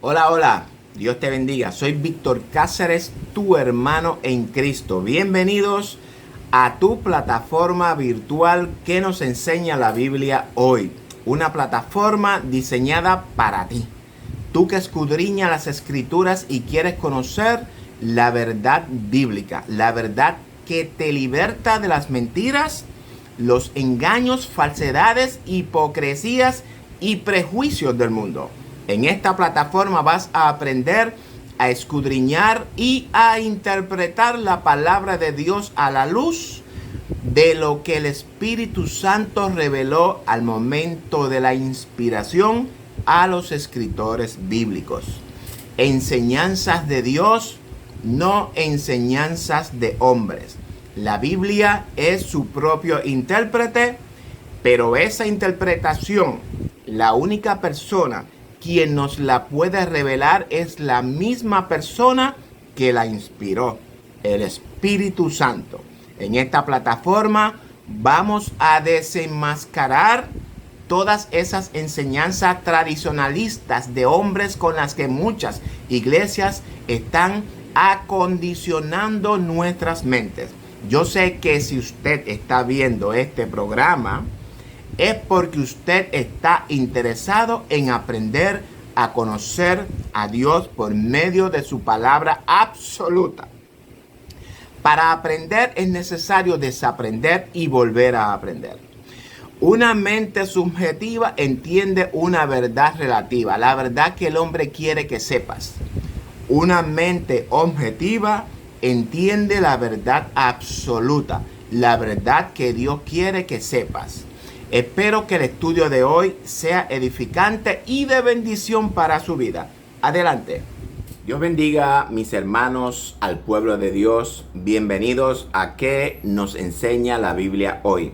Hola, hola, Dios te bendiga. Soy Víctor Cáceres, tu hermano en Cristo. Bienvenidos a tu plataforma virtual que nos enseña la Biblia hoy. Una plataforma diseñada para ti. Tú que escudriñas las Escrituras y quieres conocer la verdad bíblica, la verdad que te liberta de las mentiras, los engaños, falsedades, hipocresías y prejuicios del mundo. En esta plataforma vas a aprender a escudriñar y a interpretar la palabra de Dios a la luz de lo que el Espíritu Santo reveló al momento de la inspiración a los escritores bíblicos. Enseñanzas de Dios, no enseñanzas de hombres. La Biblia es su propio intérprete, pero esa interpretación, la única persona quien nos la puede revelar es la misma persona que la inspiró, el Espíritu Santo. En esta plataforma vamos a desenmascarar todas esas enseñanzas tradicionalistas de hombres con las que muchas iglesias están acondicionando nuestras mentes. Yo sé que si usted está viendo este programa, es porque usted está interesado en aprender a conocer a Dios por medio de su palabra absoluta. Para aprender es necesario desaprender y volver a aprender. Una mente subjetiva entiende una verdad relativa, la verdad que el hombre quiere que sepas. Una mente objetiva entiende la verdad absoluta, la verdad que Dios quiere que sepas. Espero que el estudio de hoy sea edificante y de bendición para su vida. Adelante. Dios bendiga mis hermanos al pueblo de Dios. Bienvenidos a ¿Qué nos enseña la Biblia hoy?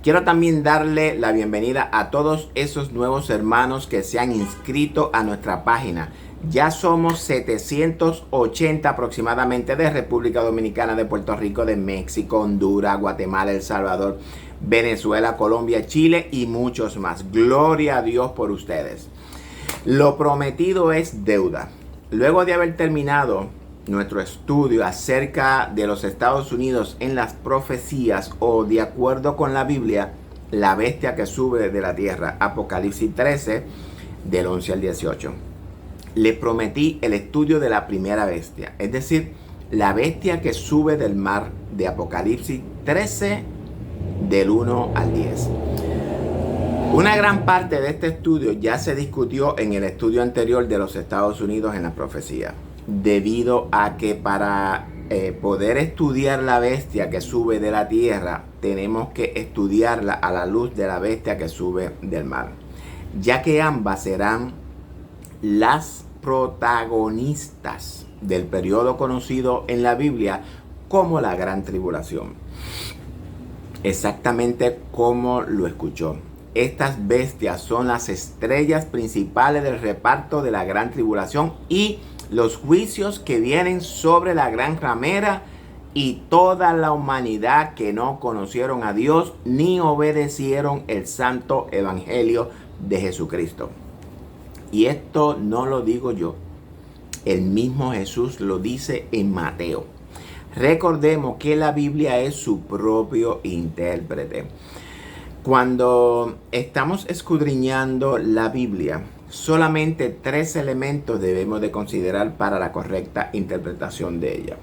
Quiero también darle la bienvenida a todos esos nuevos hermanos que se han inscrito a nuestra página. Ya somos 780 aproximadamente de República Dominicana, de Puerto Rico, de México, Honduras, Guatemala, El Salvador, Venezuela, Colombia, Chile y muchos más. Gloria a Dios por ustedes. Lo prometido es deuda. Luego de haber terminado nuestro estudio acerca de los Estados Unidos en las profecías o de acuerdo con la Biblia, la bestia que sube de la tierra, Apocalipsis 13, del 11 al 18. Le prometí el estudio de la primera bestia, es decir, la bestia que sube del mar de Apocalipsis 13, del 1 al 10. Una gran parte de este estudio ya se discutió en el estudio anterior de los Estados Unidos en la profecía, debido a que para poder estudiar la bestia que sube de la tierra, tenemos que estudiarla a la luz de la bestia que sube del mar, ya que ambas serán las protagonistas del periodo conocido en la Biblia como la Gran Tribulación. Exactamente como lo escuchó. Estas bestias son las estrellas principales del reparto de la Gran Tribulación y los juicios que vienen sobre la gran ramera y toda la humanidad que no conocieron a Dios ni obedecieron el santo evangelio de Jesucristo. Y esto no lo digo yo, el mismo Jesús lo dice en Mateo. Recordemos que la Biblia es su propio intérprete. Cuando estamos escudriñando la Biblia, solamente 3 elementos debemos de considerar para la correcta interpretación de ella.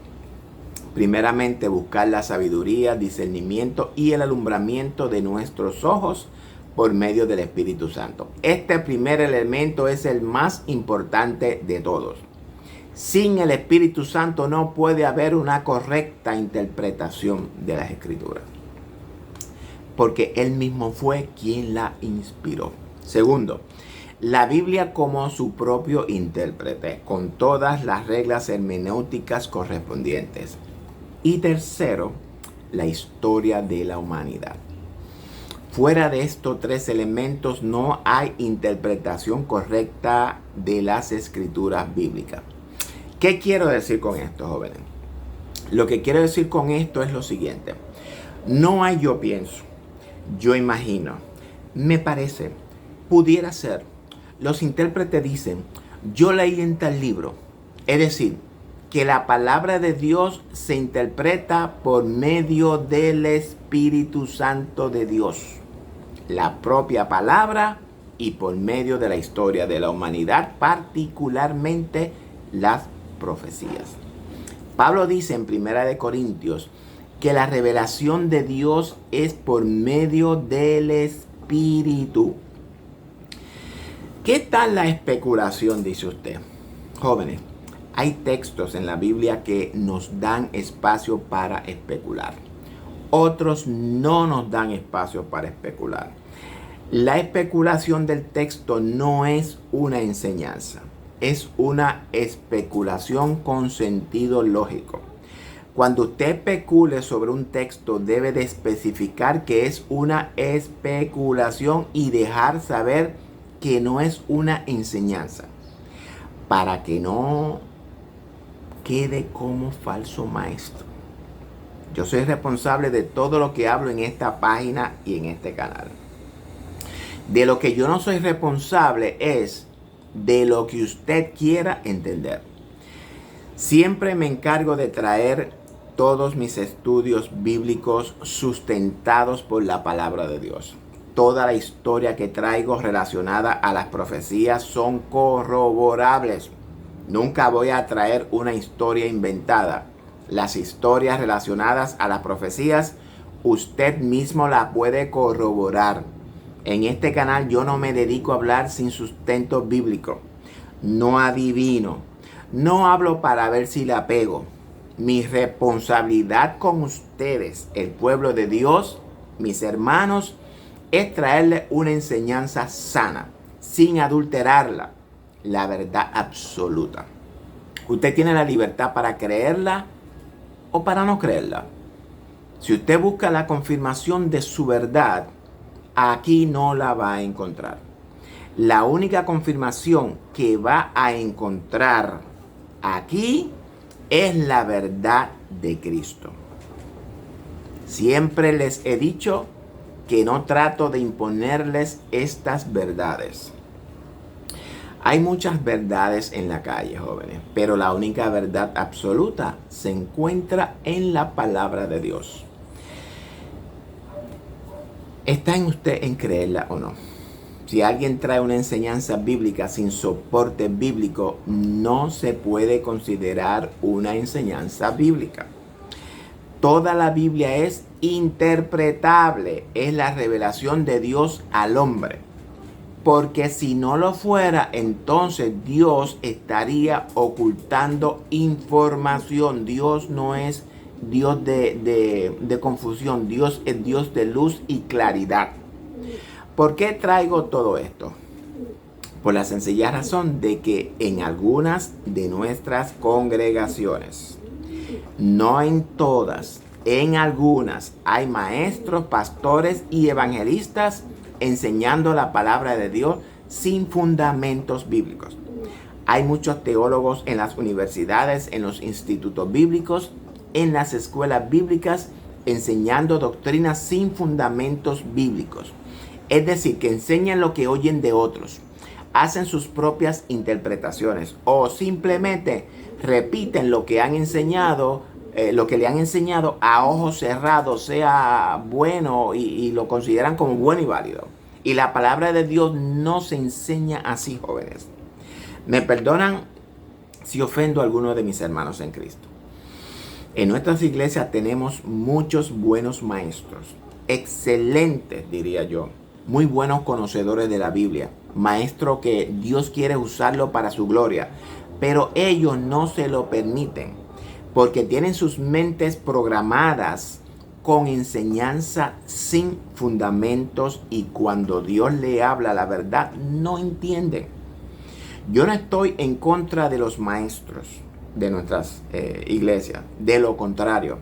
Primeramente, buscar la sabiduría, discernimiento y el alumbramiento de nuestros ojos por medio del Espíritu Santo. Este primer elemento es el más importante de todos. Sin el Espíritu Santo no puede haber una correcta interpretación de las Escrituras, porque Él mismo fue quien la inspiró. Segundo, la Biblia como su propio intérprete, con todas las reglas hermenéuticas correspondientes. Y tercero, la historia de la humanidad. Fuera de estos 3 elementos no hay interpretación correcta de las Escrituras bíblicas. ¿Qué quiero decir con esto, jóvenes? Lo que quiero decir con esto es lo siguiente. No hay yo pienso, yo imagino, me parece, pudiera ser. Los intérpretes dicen, yo leí en tal libro. Es decir, que la palabra de Dios se interpreta por medio del Espíritu Santo de Dios. La propia palabra y por medio de la historia de la humanidad, particularmente las profecías. Pablo dice en 1 Corintios que la revelación de Dios es por medio del Espíritu. ¿Qué tal la especulación, dice usted? Jóvenes, hay textos en la Biblia que nos dan espacio para especular. Otros no nos dan espacio para especular. La especulación del texto no es una enseñanza, es una especulación con sentido lógico. Cuando usted especule sobre un texto, debe de especificar que es una especulación y dejar saber que no es una enseñanza, para que no quede como falso maestro. Yo soy responsable de todo lo que hablo en esta página y en este canal. De lo que yo no soy responsable es de lo que usted quiera entender. Siempre me encargo de traer todos mis estudios bíblicos sustentados por la palabra de Dios. Toda la historia que traigo relacionada a las profecías son corroborables. Nunca voy a traer una historia inventada. Las historias relacionadas a las profecías, usted mismo la puede corroborar. En este canal yo no me dedico a hablar sin sustento bíblico. No adivino. No hablo para ver si la pego. Mi responsabilidad con ustedes, el pueblo de Dios, mis hermanos, es traerle una enseñanza sana, sin adulterarla, la verdad absoluta. Usted tiene la libertad para creerla o para no creerla. Si usted busca la confirmación de su verdad, aquí no la va a encontrar. La única confirmación que va a encontrar aquí es la verdad de Cristo. Siempre les he dicho que no trato de imponerles estas verdades. Hay muchas verdades en la calle, jóvenes, pero la única verdad absoluta se encuentra en la palabra de Dios. ¿Está en usted en creerla o no? Si alguien trae una enseñanza bíblica sin soporte bíblico, no se puede considerar una enseñanza bíblica. Toda la Biblia es interpretable, es la revelación de Dios al hombre. Porque si no lo fuera, entonces Dios estaría ocultando información. Dios no es Dios de confusión. Dios es Dios de luz y claridad. ¿Por qué traigo todo esto? Por la sencilla razón de que en algunas de nuestras congregaciones, no en todas, en algunas, hay maestros, pastores y evangelistas enseñando la palabra de Dios sin fundamentos bíblicos. Hay muchos teólogos en las universidades, en los institutos bíblicos, en las escuelas bíblicas, enseñando doctrinas sin fundamentos bíblicos. Es decir, que enseñan lo que oyen de otros, hacen sus propias interpretaciones o simplemente repiten lo que han enseñado, lo que le han enseñado a ojos cerrados, sea bueno y lo consideran como bueno y válido. Y la palabra de Dios no se enseña así, jóvenes. Me perdonan si ofendo a alguno de mis hermanos en Cristo. En nuestras iglesias tenemos muchos buenos maestros, excelentes diría yo, muy buenos conocedores de la Biblia, maestros que Dios quiere usarlo para su gloria, pero ellos no se lo permiten porque tienen sus mentes programadas con enseñanza sin fundamentos y cuando Dios le habla la verdad no entienden. Yo no estoy en contra de los maestros de nuestras iglesias, de lo contrario.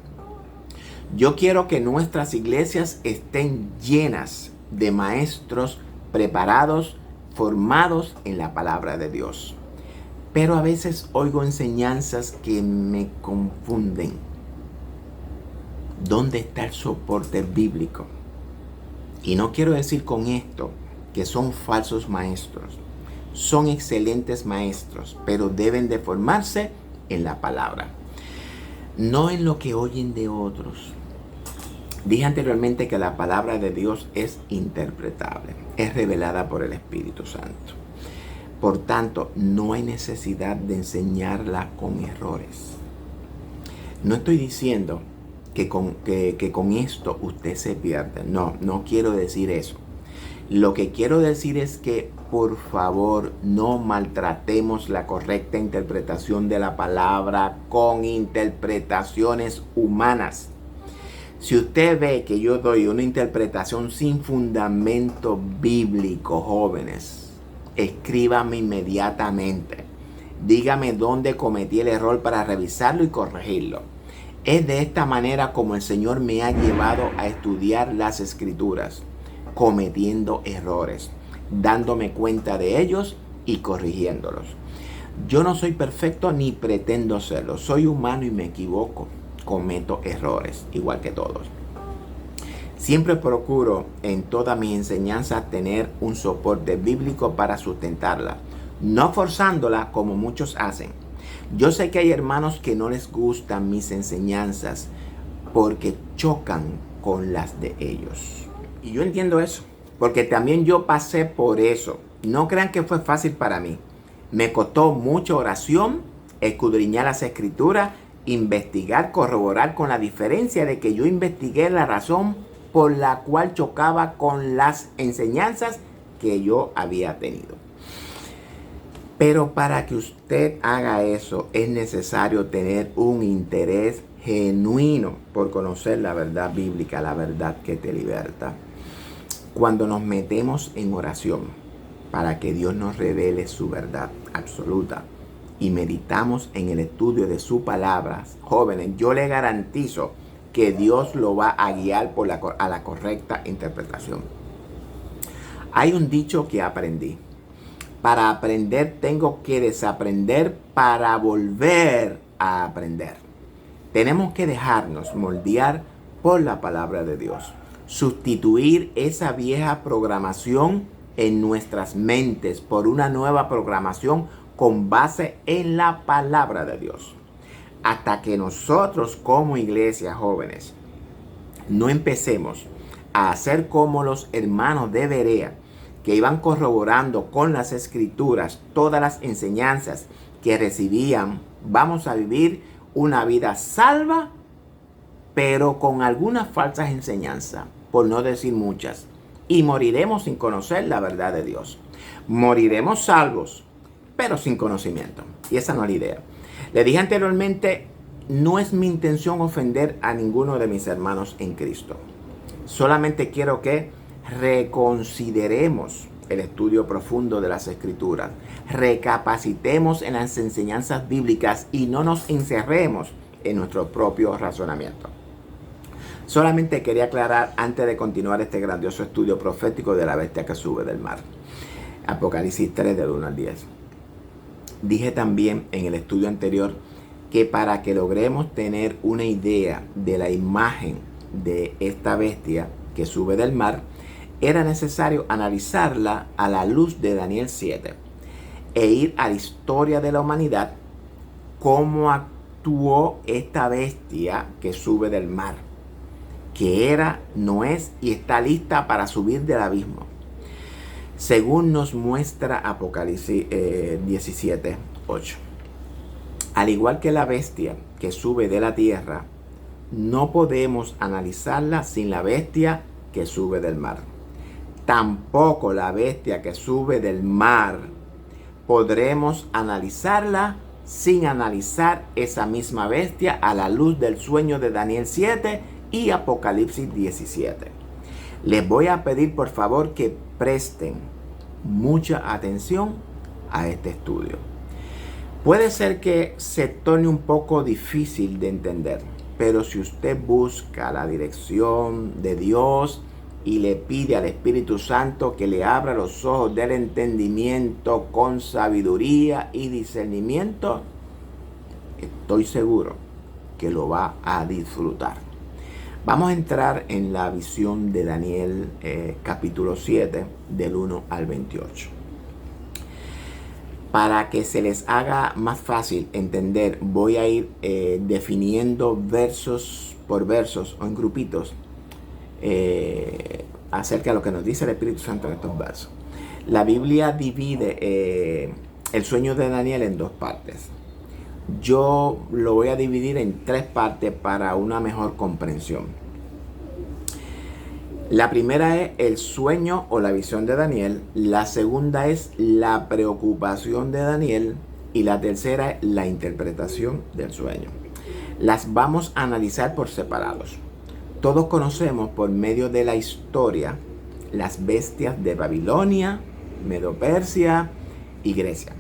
Yo quiero que nuestras iglesias estén llenas de maestros preparados, formados en la palabra de Dios. Pero a veces oigo enseñanzas que me confunden. ¿Dónde está el soporte bíblico? Y no quiero decir con esto que son falsos maestros, son excelentes maestros, pero deben de formarse en la palabra, no en lo que oyen de otros. Dije anteriormente que la palabra de Dios es interpretable, es revelada por el Espíritu Santo. Por tanto, no hay necesidad de enseñarla con errores. No estoy diciendo que con esto usted se pierde. No quiero decir eso. Lo que quiero decir es que, por favor, no maltratemos la correcta interpretación de la palabra con interpretaciones humanas. Si usted ve que yo doy una interpretación sin fundamento bíblico, jóvenes, escríbame inmediatamente. Dígame dónde cometí el error para revisarlo y corregirlo. Es de esta manera como el Señor me ha llevado a estudiar las Escrituras, cometiendo errores, dándome cuenta de ellos y corrigiéndolos. Yo no soy perfecto ni pretendo serlo. Soy humano y me equivoco. Cometo errores, igual que todos. Siempre procuro en toda mi enseñanza tener un soporte bíblico para sustentarla, no forzándola como muchos hacen. Yo sé que hay hermanos que no les gustan mis enseñanzas porque chocan con las de ellos. Y yo entiendo eso, porque también yo pasé por eso. No crean que fue fácil para mí. Me costó mucha oración, escudriñar las Escrituras, investigar, corroborar con la diferencia de que yo investigué la razón por la cual chocaba con las enseñanzas que yo había tenido. Pero para que usted haga eso es necesario tener un interés genuino por conocer la verdad bíblica, la verdad que te liberta. Cuando nos metemos en oración para que Dios nos revele su verdad absoluta y meditamos en el estudio de su palabra, jóvenes, yo le garantizo que Dios lo va a guiar a la correcta interpretación. Hay un dicho que aprendí. Para aprender tengo que desaprender para volver a aprender. Tenemos que dejarnos moldear por la palabra de Dios. Sustituir esa vieja programación en nuestras mentes por una nueva programación con base en la palabra de Dios. Hasta que nosotros como iglesia, jóvenes, no empecemos a hacer como los hermanos de Berea, que iban corroborando con las Escrituras todas las enseñanzas que recibían, vamos a vivir una vida salva, pero con algunas falsas enseñanzas, por no decir muchas, y moriremos sin conocer la verdad de Dios. Moriremos salvos, pero sin conocimiento, y esa no es la idea. Le dije anteriormente, no es mi intención ofender a ninguno de mis hermanos en Cristo. Solamente quiero que reconsideremos el estudio profundo de las Escrituras, recapacitemos en las enseñanzas bíblicas y no nos encerremos en nuestro propio razonamiento. Solamente quería aclarar antes de continuar este grandioso estudio profético de la bestia que sube del mar. Apocalipsis 3 del 1 al 10. Dije también en el estudio anterior que para que logremos tener una idea de la imagen de esta bestia que sube del mar, era necesario analizarla a la luz de Daniel 7 e ir a la historia de la humanidad, cómo actuó esta bestia que sube del mar, que era, no es y está lista para subir del abismo. Según nos muestra Apocalipsis 17, 8. Al igual que la bestia que sube de la tierra, no podemos analizarla sin la bestia que sube del mar. Tampoco la bestia que sube del mar podremos analizarla sin analizar esa misma bestia a la luz del sueño de Daniel 7 y Apocalipsis 17. Les voy a pedir por favor que presten mucha atención a este estudio. Puede ser que se torne un poco difícil de entender, pero si usted busca la dirección de Dios y le pide al Espíritu Santo que le abra los ojos del entendimiento con sabiduría y discernimiento, estoy seguro que lo va a disfrutar. Vamos a entrar en la visión de Daniel capítulo 7 del 1 al 28. Para que se les haga más fácil entender, voy a ir definiendo versos por versos o en grupitos acerca de lo que nos dice el Espíritu Santo en estos versos. La Biblia divide el sueño de Daniel en dos partes. Yo lo voy a dividir en tres partes para una mejor comprensión. La primera es el sueño o la visión de Daniel, la segunda es la preocupación de Daniel y la tercera es la interpretación del sueño. Las vamos a analizar por separados. Todos conocemos por medio de la historia las bestias de Babilonia, Medo-Persia y Grecia,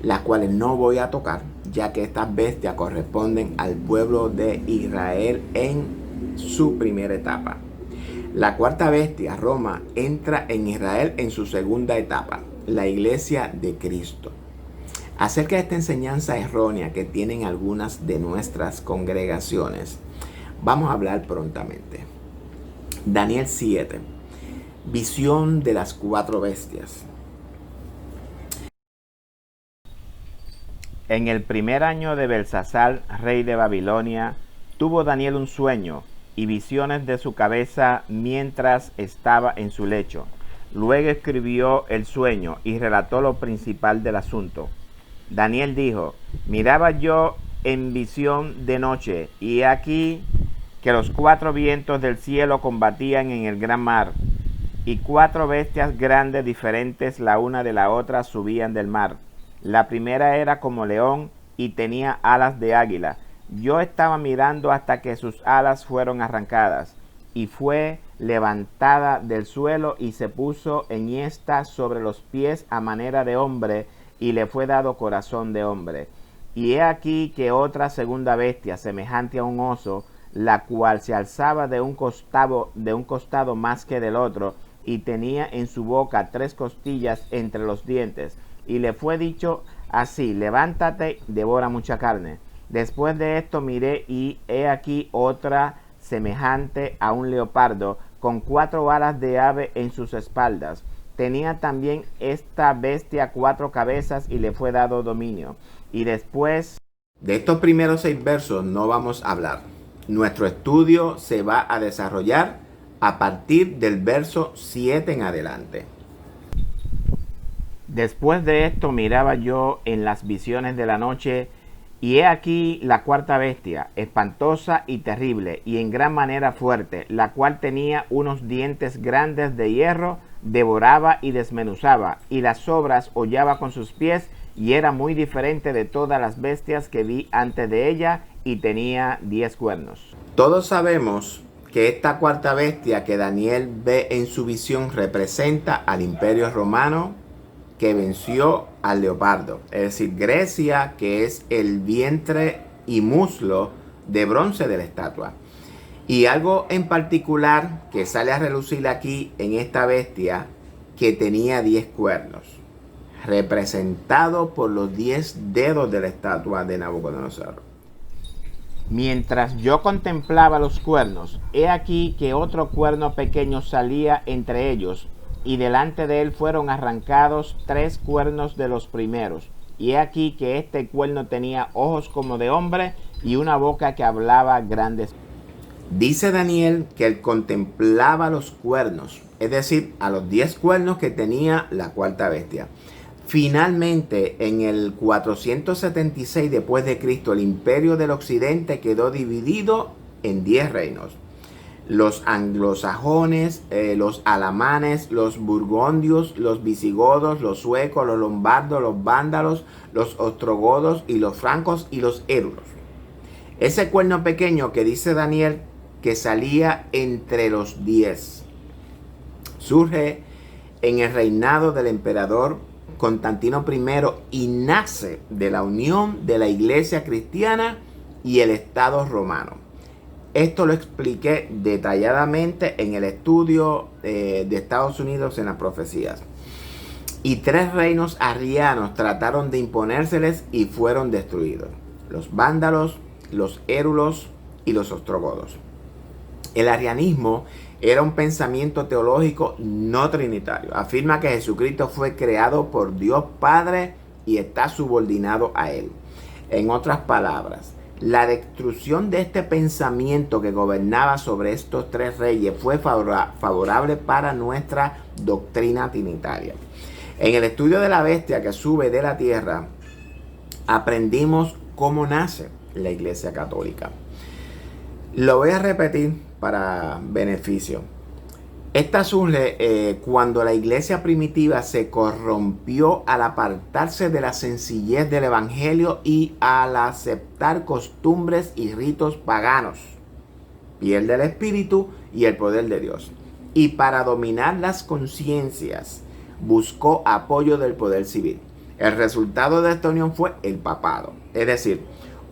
las cuales no voy a tocar, ya que estas bestias corresponden al pueblo de Israel en su primera etapa. La cuarta bestia, Roma, entra en Israel en su segunda etapa, la iglesia de Cristo. Acerca de esta enseñanza errónea que tienen algunas de nuestras congregaciones, vamos a hablar prontamente. Daniel 7, visión de las cuatro bestias. En el primer año de Belsasar, rey de Babilonia, tuvo Daniel un sueño y visiones de su cabeza mientras estaba en su lecho. Luego escribió el sueño y relató lo principal del asunto. Daniel dijo: miraba yo en visión de noche, y he aquí que los cuatro vientos del cielo combatían en el gran mar, y cuatro bestias grandes diferentes la una de la otra subían del mar. La primera era como león y tenía alas de águila. Yo estaba mirando hasta que sus alas fueron arrancadas, y fue levantada del suelo y se puso enhiesta sobre los pies a manera de hombre, y le fue dado corazón de hombre. Y he aquí que otra segunda bestia, semejante a un oso, la cual se alzaba de un costado más que del otro, y tenía en su boca 3 costillas entre los dientes, y le fue dicho así: levántate, devora mucha carne. Después de esto miré, y he aquí otra semejante a un leopardo, con 4 alas de ave en sus espaldas. Tenía también esta bestia 4 cabezas, y le fue dado dominio. Y después de estos primeros 6 versos no vamos a hablar. Nuestro estudio se va a desarrollar a partir del verso 7 en adelante. Después de esto miraba yo en las visiones de la noche, y he aquí la cuarta bestia, espantosa y terrible, y en gran manera fuerte, la cual tenía unos dientes grandes de hierro, devoraba y desmenuzaba, y las sobras hollaba con sus pies, y era muy diferente de todas las bestias que vi antes de ella, y tenía 10 cuernos. Todos sabemos que esta cuarta bestia que Daniel ve en su visión representa al Imperio Romano, que venció al leopardo, es decir, Grecia, que es el vientre y muslo de bronce de la estatua. Y algo en particular que sale a relucir aquí en esta bestia, que tenía 10 cuernos, representado por los 10 dedos de la estatua de Nabucodonosor. Mientras yo contemplaba los cuernos, he aquí que otro cuerno pequeño salía entre ellos, y delante de él fueron arrancados 3 cuernos de los primeros. Y he aquí que este cuerno tenía ojos como de hombre y una boca que hablaba grandes. Dice Daniel que él contemplaba los cuernos, es decir, a los 10 cuernos que tenía la cuarta bestia. Finalmente, en el 476 después de Cristo, el imperio del occidente quedó dividido en 10 reinos. Los anglosajones, los alamanes, los burgundios, los visigodos, los suecos, los lombardos, los vándalos, los ostrogodos y los francos y los érulos. Ese cuerno pequeño que dice Daniel que salía entre los 10 surge en el reinado del emperador Constantino I y nace de la unión de la iglesia cristiana y el Estado romano. Esto lo expliqué detalladamente en el estudio de Estados Unidos en las profecías. Y 3 reinos arrianos trataron de imponérseles y fueron destruidos: los vándalos, los érulos y los ostrogodos. El arrianismo era un pensamiento teológico no trinitario. Afirma que Jesucristo fue creado por Dios Padre y está subordinado a él. En otras palabras, la destrucción de este pensamiento que gobernaba sobre estos tres reyes fue favorable para nuestra doctrina trinitaria. En el estudio de la bestia que sube de la tierra, aprendimos cómo nace la Iglesia Católica. Lo voy a repetir para beneficio. Esta surge cuando la iglesia primitiva se corrompió al apartarse de la sencillez del evangelio y al aceptar costumbres y ritos paganos. Pierde el espíritu y el poder de Dios. Y para dominar las conciencias buscó apoyo del poder civil. El resultado de esta unión fue el papado, es decir,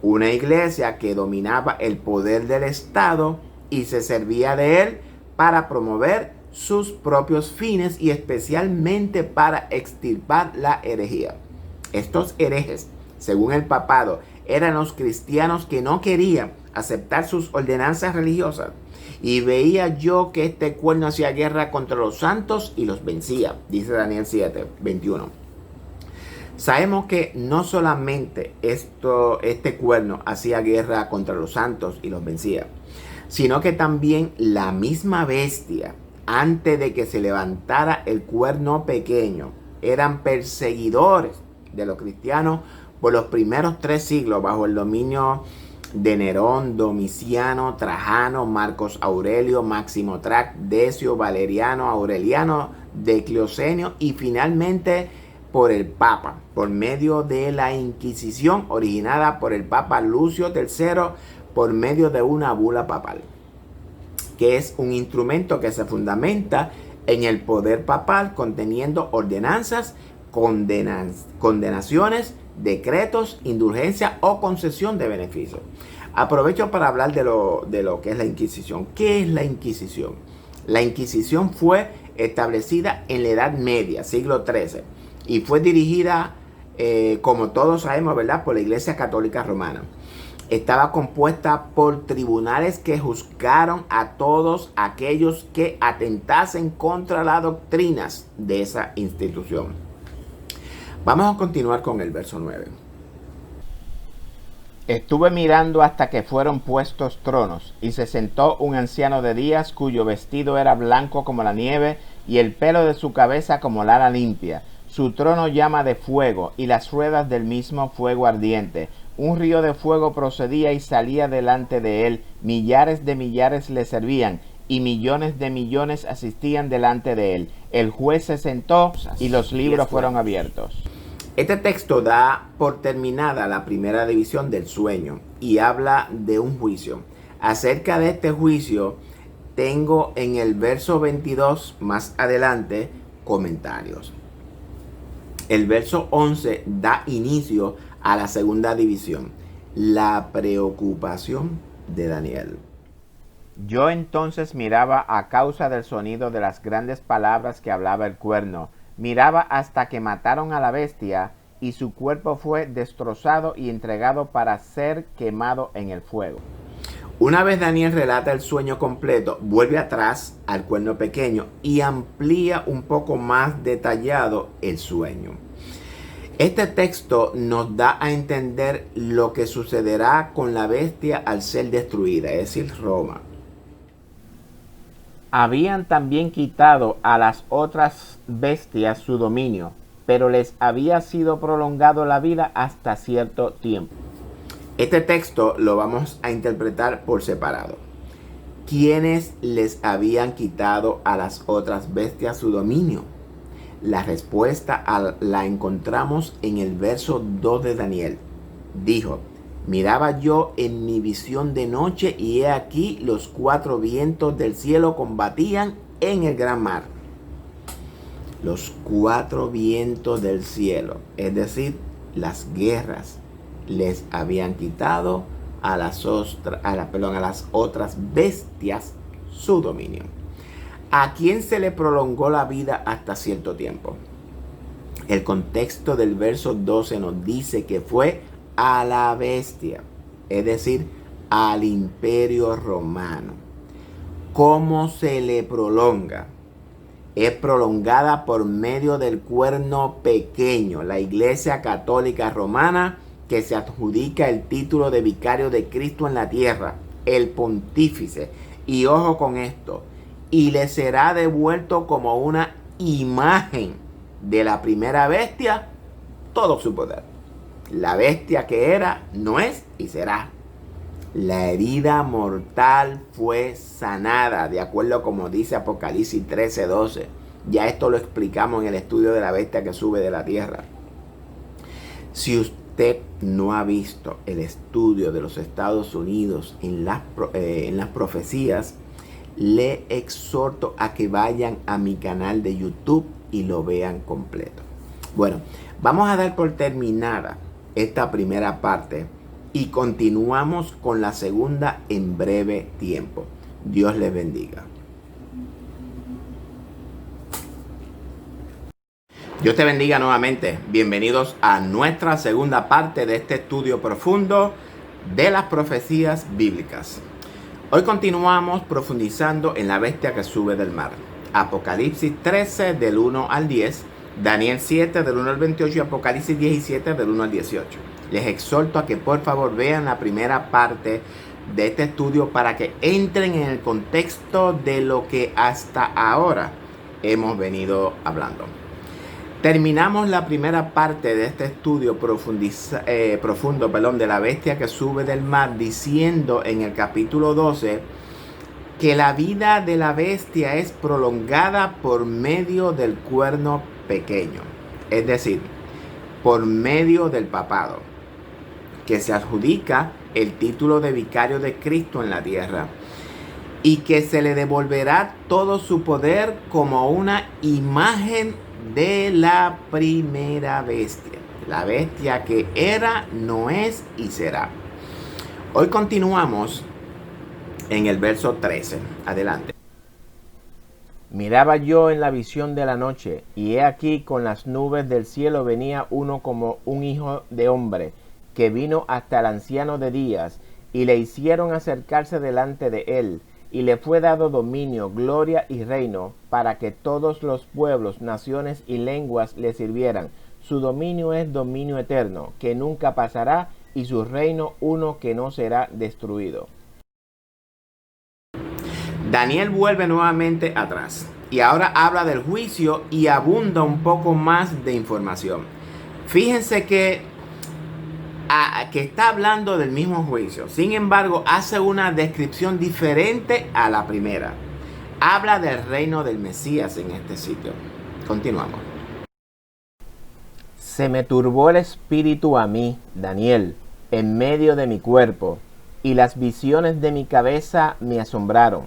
una iglesia que dominaba el poder del Estado y se servía de él para promover sus propios fines y especialmente para extirpar la herejía. Estos herejes, según el papado, eran los cristianos que no querían aceptar sus ordenanzas religiosas. Y veía yo que este cuerno hacía guerra contra los santos y los vencía, dice Daniel 7, 21. Sabemos que no solamente este cuerno hacía guerra contra los santos y los vencía, sino que también la misma bestia, antes de que se levantara el cuerno pequeño, eran perseguidores de los cristianos por los primeros 3 siglos bajo el dominio de Nerón, Domiciano, Trajano, Marcos Aurelio, Máximo Trac, Decio, Valeriano, Aureliano, Diocleciano y finalmente por el Papa, por medio de la Inquisición originada por el Papa Lucio III por medio de una bula papal, que es un instrumento que se fundamenta en el poder papal conteniendo ordenanzas, condenaciones, decretos, indulgencia o concesión de beneficios. Aprovecho para hablar de lo que es la Inquisición. ¿Qué es la Inquisición? La Inquisición fue establecida en la Edad Media, siglo XIII, y fue dirigida, como todos sabemos, ¿verdad?, por la Iglesia Católica Romana. Estaba compuesta por tribunales que juzgaron a todos aquellos que atentasen contra las doctrinas de esa institución. Vamos a continuar con el verso 9. Estuve mirando hasta que fueron puestos tronos, y se sentó un anciano de días, cuyo vestido era blanco como la nieve, y el pelo de su cabeza como lana limpia. Su trono llama de fuego, y las ruedas del mismo fuego ardiente. Un río de fuego procedía y salía delante de él. Millares de millares le servían, y millones de millones asistían delante de él. El juez se sentó, y los libros fueron abiertos. Este texto da por terminada la primera división del sueño y habla de un juicio. Acerca de este juicio, tengo en el verso 22 más adelante comentarios. El verso 11 da inicio a la segunda división, la preocupación de Daniel. Yo entonces miraba a causa del sonido de las grandes palabras que hablaba el cuerno. Miraba hasta que mataron a la bestia, y su cuerpo fue destrozado y entregado para ser quemado en el fuego. Una vez Daniel relata el sueño completo, vuelve atrás al cuerno pequeño y amplía un poco más detallado el sueño. Este texto nos da a entender lo que sucederá con la bestia al ser destruida, es decir, Roma. Habían también quitado a las otras bestias su dominio, pero les había sido prolongado la vida hasta cierto tiempo. Este texto lo vamos a interpretar por separado. ¿Quiénes les habían quitado a las otras bestias su dominio? La respuesta la encontramos en el verso 2 de Daniel. Dijo: miraba yo en mi visión de noche, y he aquí los 4 vientos del cielo combatían en el gran mar. Los 4 vientos del cielo, es decir, las guerras, les habían quitado a las otras bestias su dominio. ¿A quién se le prolongó la vida hasta cierto tiempo? El contexto del verso 12 nos dice que fue a la bestia, es decir, al imperio romano. ¿Cómo se le prolonga? es prolongada por medio del cuerno pequeño, la Iglesia Católica Romana, que se adjudica el título de vicario de Cristo en la tierra, el pontífice. Y ojo con esto, y le será devuelto como una imagen de la primera bestia todo su poder. La bestia que era, no es y será. La herida mortal fue sanada, de acuerdo como dice Apocalipsis 13:12. Ya esto lo explicamos en el estudio de la bestia que sube de la tierra. Si usted no ha visto el estudio de los Estados Unidos en las profecías, le exhorto a que vayan a mi canal de YouTube y lo vean completo. Bueno, vamos a dar por terminada esta primera parte y continuamos con la segunda en breve tiempo. Dios les bendiga. Dios te bendiga nuevamente. Bienvenidos a nuestra segunda parte de este estudio profundo de las profecías bíblicas. Hoy continuamos profundizando en la bestia que sube del mar. Apocalipsis 13 del 1 al 10, Daniel 7 del 1 al 28 y Apocalipsis 17 del 1 al 18. Les exhorto a que por favor vean la primera parte de este estudio para que entren en el contexto de lo que hasta ahora hemos venido hablando. Terminamos la primera parte de este estudio profundo de la bestia que sube del mar, diciendo en el capítulo 12 que la vida de la bestia es prolongada por medio del cuerno pequeño, es decir, por medio del papado, que se adjudica el título de vicario de Cristo en la tierra, y que se le devolverá todo su poder como una imagen de la primera bestia, la bestia que era, no es y será. Hoy continuamos en el verso 13. Adelante. Miraba yo en la visión de la noche, y he aquí con las nubes del cielo venía uno como un hijo de hombre, que vino hasta el anciano de días, y le hicieron acercarse delante de él, y le fue dado dominio, gloria y reino, para que todos los pueblos, naciones y lenguas le sirvieran. Su dominio es dominio eterno, que nunca pasará, y su reino uno que no será destruido. Daniel vuelve nuevamente atrás y ahora habla del juicio y abunda un poco más de información. Fíjense que está hablando del mismo juicio. Sin embargo, hace una descripción diferente a la primera. Habla del reino del Mesías en este sitio. Continuamos. Se me turbó el espíritu a mí, Daniel, en medio de mi cuerpo, y las visiones de mi cabeza me asombraron.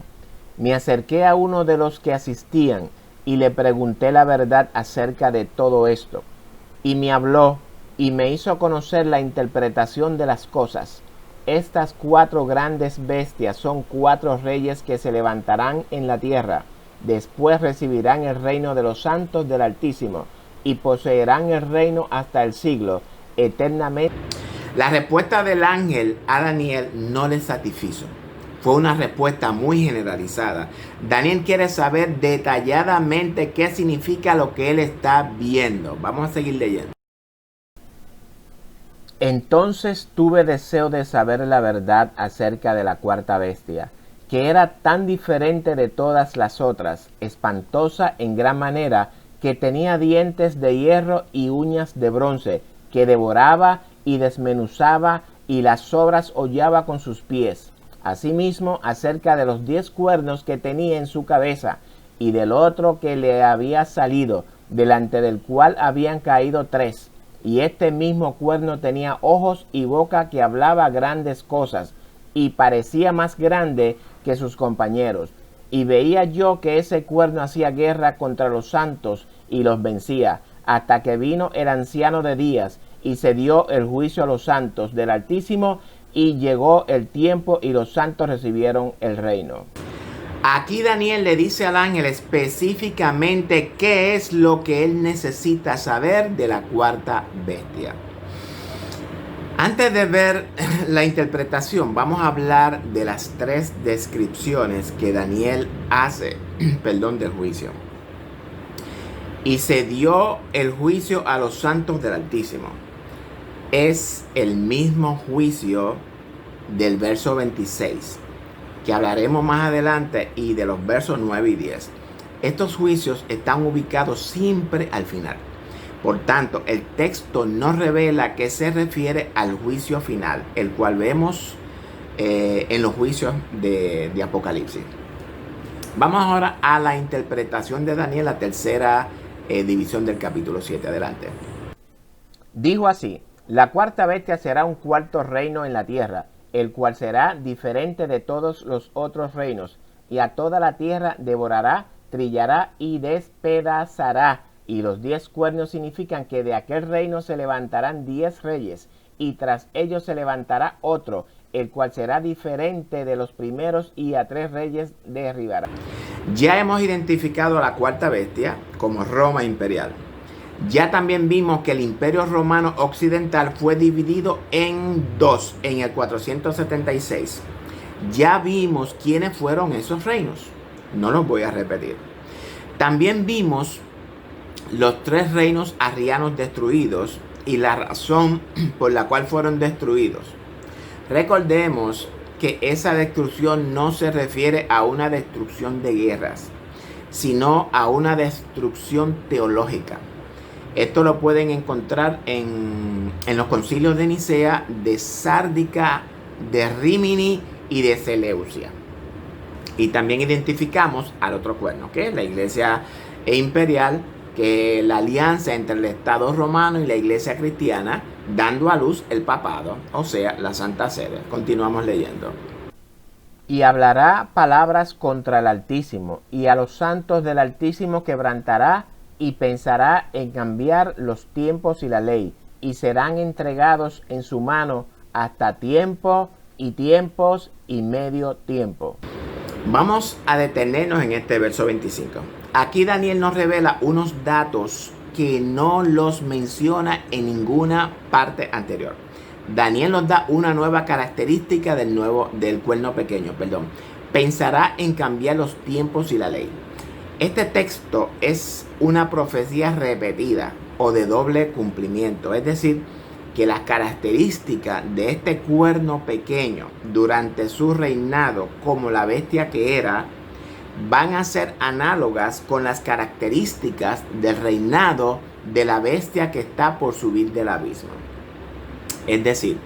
Me acerqué a uno de los que asistían y le pregunté la verdad acerca de todo esto. Y me habló y me hizo conocer la interpretación de las cosas. Estas 4 grandes bestias son 4 reyes que se levantarán en la tierra. Después recibirán el reino de los santos del Altísimo y poseerán el reino hasta el siglo, eternamente. La respuesta del ángel a Daniel no le satisfizo. Fue una respuesta muy generalizada. Daniel quiere saber detalladamente qué significa lo que él está viendo. Vamos a seguir leyendo. Entonces tuve deseo de saber la verdad acerca de la cuarta bestia, que era tan diferente de todas las otras, espantosa en gran manera, que tenía dientes de hierro y uñas de bronce, que devoraba y desmenuzaba y las sobras hollaba con sus pies. Asimismo, acerca de los 10 cuernos que tenía en su cabeza, y del otro que le había salido, delante del cual habían caído 3. Y este mismo cuerno tenía ojos y boca que hablaba grandes cosas, y parecía más grande que sus compañeros. Y veía yo que ese cuerno hacía guerra contra los santos y los vencía, hasta que vino el anciano de días, y se dio el juicio a los santos del Altísimo, y llegó el tiempo y los santos recibieron el reino. Aquí Daniel le dice al ángel específicamente qué es lo que él necesita saber de la cuarta bestia. Antes de ver la interpretación, vamos a hablar de las 3 descripciones que Daniel hace, del juicio. y se dio el juicio a los santos del Altísimo. Es el mismo juicio del verso 26, que hablaremos más adelante, y de los versos 9 y 10. Estos juicios están ubicados siempre al final. Por tanto, el texto no revela que se refiere al juicio final, el cual vemos en los juicios de Apocalipsis. Vamos ahora a la interpretación de Daniel, la tercera división del capítulo 7. Adelante. Dijo así: la cuarta bestia será un cuarto reino en la tierra, el cual será diferente de todos los otros reinos, y a toda la tierra devorará, trillará y despedazará. Y los 10 cuernos significan que de aquel reino se levantarán 10 reyes, y tras ellos se levantará otro, el cual será diferente de los primeros, y a 3 reyes derribará. Ya hemos identificado a la cuarta bestia como Roma imperial. Ya también vimos que el Imperio Romano Occidental fue dividido en dos en el 476. Ya vimos quiénes fueron esos reinos. No los voy a repetir. También vimos los 3 reinos arrianos destruidos y la razón por la cual fueron destruidos. Recordemos que esa destrucción no se refiere a una destrucción de guerras, sino a una destrucción teológica. Esto lo pueden encontrar en los concilios de Nicea, de Sárdica, de Rímini y de Seleucia. Y también identificamos al otro cuerno, que es la iglesia imperial, que es la alianza entre el Estado romano y la iglesia cristiana, dando a luz el papado, o sea, la Santa Sede. Continuamos leyendo. Y hablará palabras contra el Altísimo, y a los santos del Altísimo quebrantará, y pensará en cambiar los tiempos y la ley, y serán entregados en su mano hasta tiempo y tiempos y medio tiempo. Vamos a detenernos en este verso 25. Aquí Daniel nos revela unos datos que no los menciona en ninguna parte anterior. Daniel nos da una nueva característica del cuerno pequeño. Pensará en cambiar los tiempos y la ley. Este texto es una profecía repetida o de doble cumplimiento. Es decir, que las características de este cuerno pequeño durante su reinado como la bestia que era, van a ser análogas con las características del reinado de la bestia que está por subir del abismo. Es decir,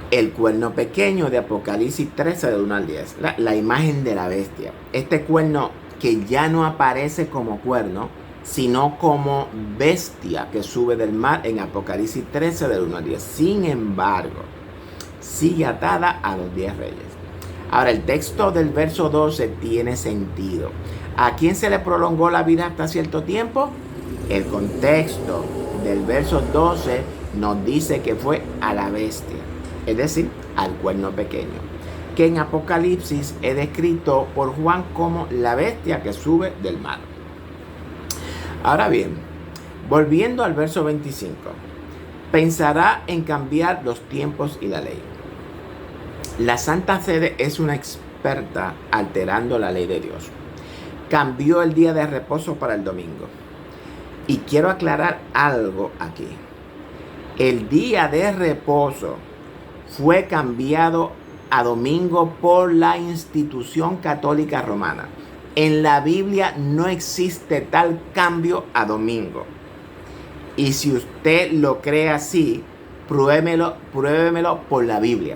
el cuerno pequeño de Apocalipsis 13 del 1 al 10, la imagen de la bestia. Este cuerno que ya no aparece como cuerno, sino como bestia que sube del mar en Apocalipsis 13 del 1 al 10. Sin embargo, sigue atada a los 10 reyes. Ahora, el texto del verso 12 tiene sentido. ¿A quién se le prolongó la vida hasta cierto tiempo? El contexto del verso 12 nos dice que fue a la bestia, es decir, al cuerno pequeño, que en Apocalipsis es descrito por Juan como la bestia que sube del mar. Ahora bien, volviendo al verso 25, pensará en cambiar los tiempos y la ley. La Santa Sede es una experta alterando la ley de Dios. Cambió el día de reposo para el domingo. Y quiero aclarar algo aquí. El día de reposo fue cambiado a domingo por la institución católica romana. En la Biblia no existe tal cambio a domingo. Y si usted lo cree así, pruébemelo por la Biblia.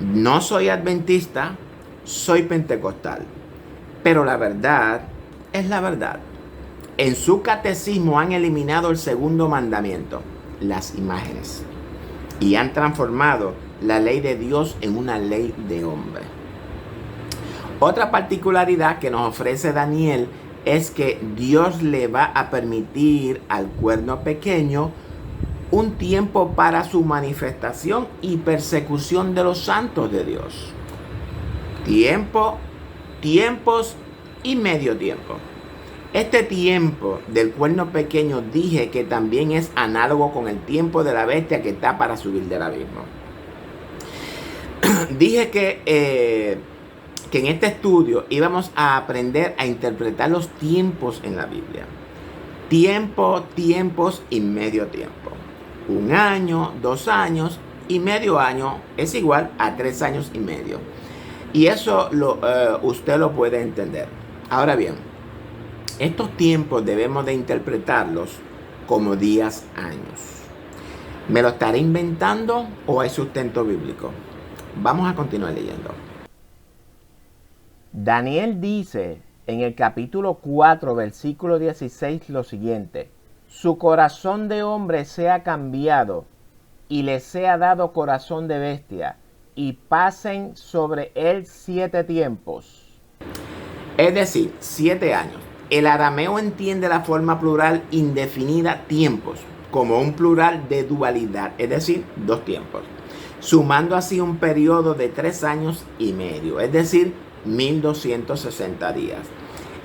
No soy adventista, soy pentecostal. Pero la verdad es la verdad. En su catecismo han eliminado el segundo mandamiento, las imágenes, y han transformado la ley de Dios en una ley de hombre. Otra particularidad que nos ofrece Daniel es que Dios le va a permitir al cuerno pequeño un tiempo para su manifestación y persecución de los santos de Dios. Tiempos y medio tiempo. Este tiempo del cuerno pequeño dije que también es análogo con el tiempo de la bestia que está para subir del abismo. Dije que que en este estudio íbamos a aprender a interpretar los tiempos en la Biblia. Tiempo, tiempos y medio tiempo. 1 año, 2 años y medio año es igual a 3 años y medio. Y eso usted lo puede entender. Ahora bien, estos tiempos debemos de interpretarlos como días, años. ¿Me lo estaré inventando o hay sustento bíblico? Vamos a continuar leyendo. Daniel dice en el capítulo 4, versículo 16 lo siguiente: su corazón de hombre sea cambiado y le sea dado corazón de bestia, y pasen sobre él 7 tiempos. Es decir, 7 años. El arameo entiende la forma plural indefinida tiempos como un plural de dualidad, es decir, 2 tiempos, sumando así un periodo de 3 años y medio, es decir, 1260 días.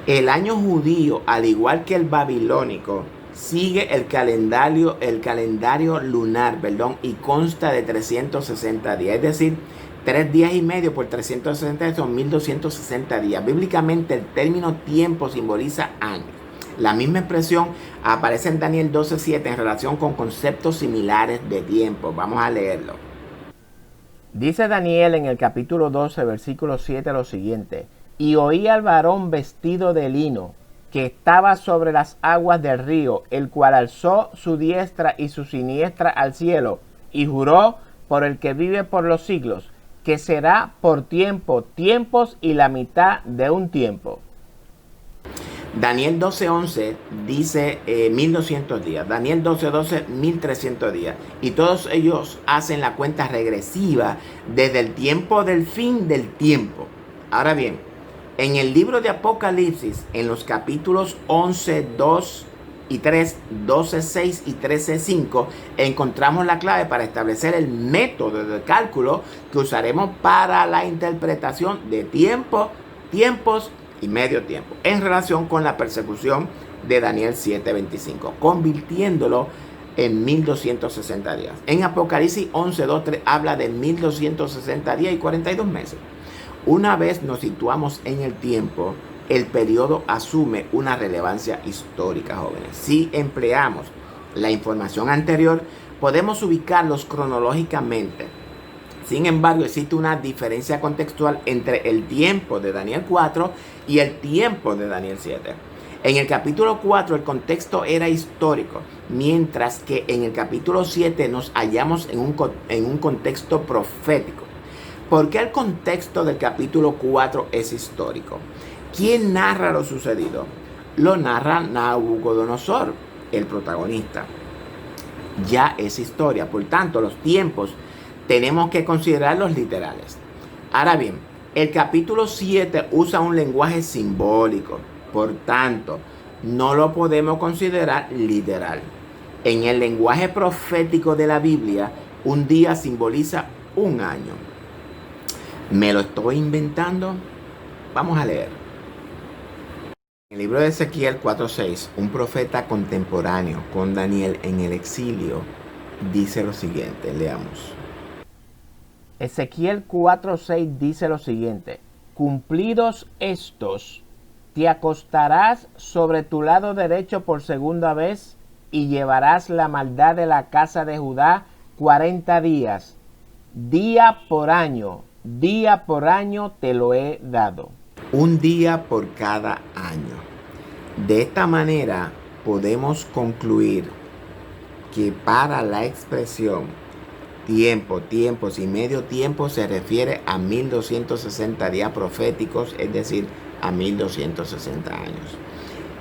El año judío, al igual que el babilónico, sigue el calendario lunar, y consta de 360 días, es decir, 3 días y medio por 360 son 1260 días. Bíblicamente el término tiempo simboliza años. La misma expresión aparece en Daniel 12:7 en relación con conceptos similares de tiempo. Vamos a leerlo. Dice Daniel en el capítulo 12, versículo 7 lo siguiente: y oí al varón vestido de lino, que estaba sobre las aguas del río, el cual alzó su diestra y su siniestra al cielo, y juró por el que vive por los siglos, que será por tiempo, tiempos y la mitad de un tiempo. Daniel 12:11 dice 1200 días. Daniel 12:12, 1300 días. Y todos ellos hacen la cuenta regresiva desde el tiempo del fin del tiempo. Ahora bien, en el libro de Apocalipsis, en los capítulos 11:2 y 3, 12:6 y 13:5, encontramos la clave para establecer el método de cálculo que usaremos para la interpretación de tiempo, tiempos y medio tiempo en relación con la persecución de Daniel 7:25, convirtiéndolo en 1260 días. En Apocalipsis 11:2-3 habla de 1260 días y 42 meses. Una vez nos situamos en el tiempo, el periodo asume una relevancia histórica, jóvenes. Si empleamos la información anterior, podemos ubicarlos cronológicamente. Sin embargo, existe una diferencia contextual entre el tiempo de Daniel 4 y el tiempo de Daniel 7. En el capítulo 4 el contexto era histórico, mientras que en el capítulo 7 nos hallamos en un contexto profético. ¿Por qué el contexto del capítulo 4 es histórico? ¿Quién narra lo sucedido? Lo narra Nabucodonosor, el protagonista. Ya es historia, por tanto los tiempos tenemos que considerarlos literales. Ahora bien, el capítulo 7 usa un lenguaje simbólico, por tanto, no lo podemos considerar literal. En el lenguaje profético de la Biblia, un día simboliza un año. ¿Me lo estoy inventando? Vamos a leer. En el libro de Ezequiel 4:6, un profeta contemporáneo con Daniel en el exilio dice lo siguiente, leamos. Ezequiel 4:6 dice lo siguiente: cumplidos estos, te acostarás sobre tu lado derecho por segunda vez y llevarás la maldad de la casa de Judá 40 días, día por año te lo he dado. Un día por cada año. De esta manera podemos concluir que para la expresión tiempo, tiempos y medio tiempo se refiere a 1260 días proféticos, es decir, a 1260 años.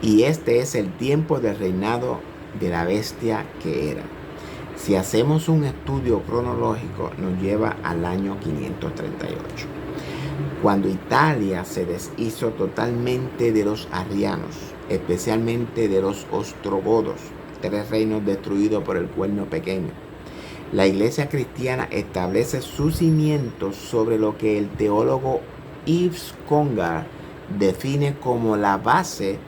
Y este es el tiempo del reinado de la bestia que era. Si hacemos un estudio cronológico, nos lleva al año 538, cuando Italia se deshizo totalmente de los arrianos, especialmente de los ostrogodos, 3 reinos destruidos por el cuerno pequeño. La iglesia cristiana establece sus cimientos sobre lo que el teólogo Yves Congar define como la base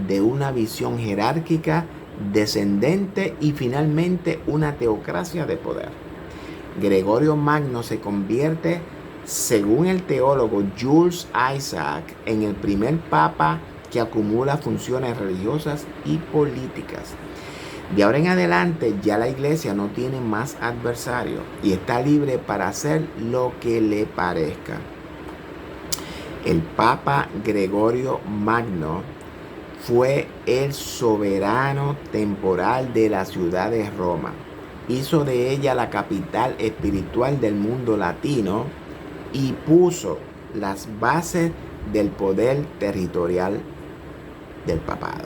de una visión jerárquica, descendente y finalmente una teocracia de poder. Gregorio Magno se convierte según el teólogo Jules Isaac, en el primer papa que acumula funciones religiosas y políticas. De ahora en adelante ya la iglesia no tiene más adversario y está libre para hacer lo que le parezca. El Papa Gregorio Magno fue el soberano temporal de la ciudad de Roma. Hizo de ella la capital espiritual del mundo latino y puso las bases del poder territorial del papado.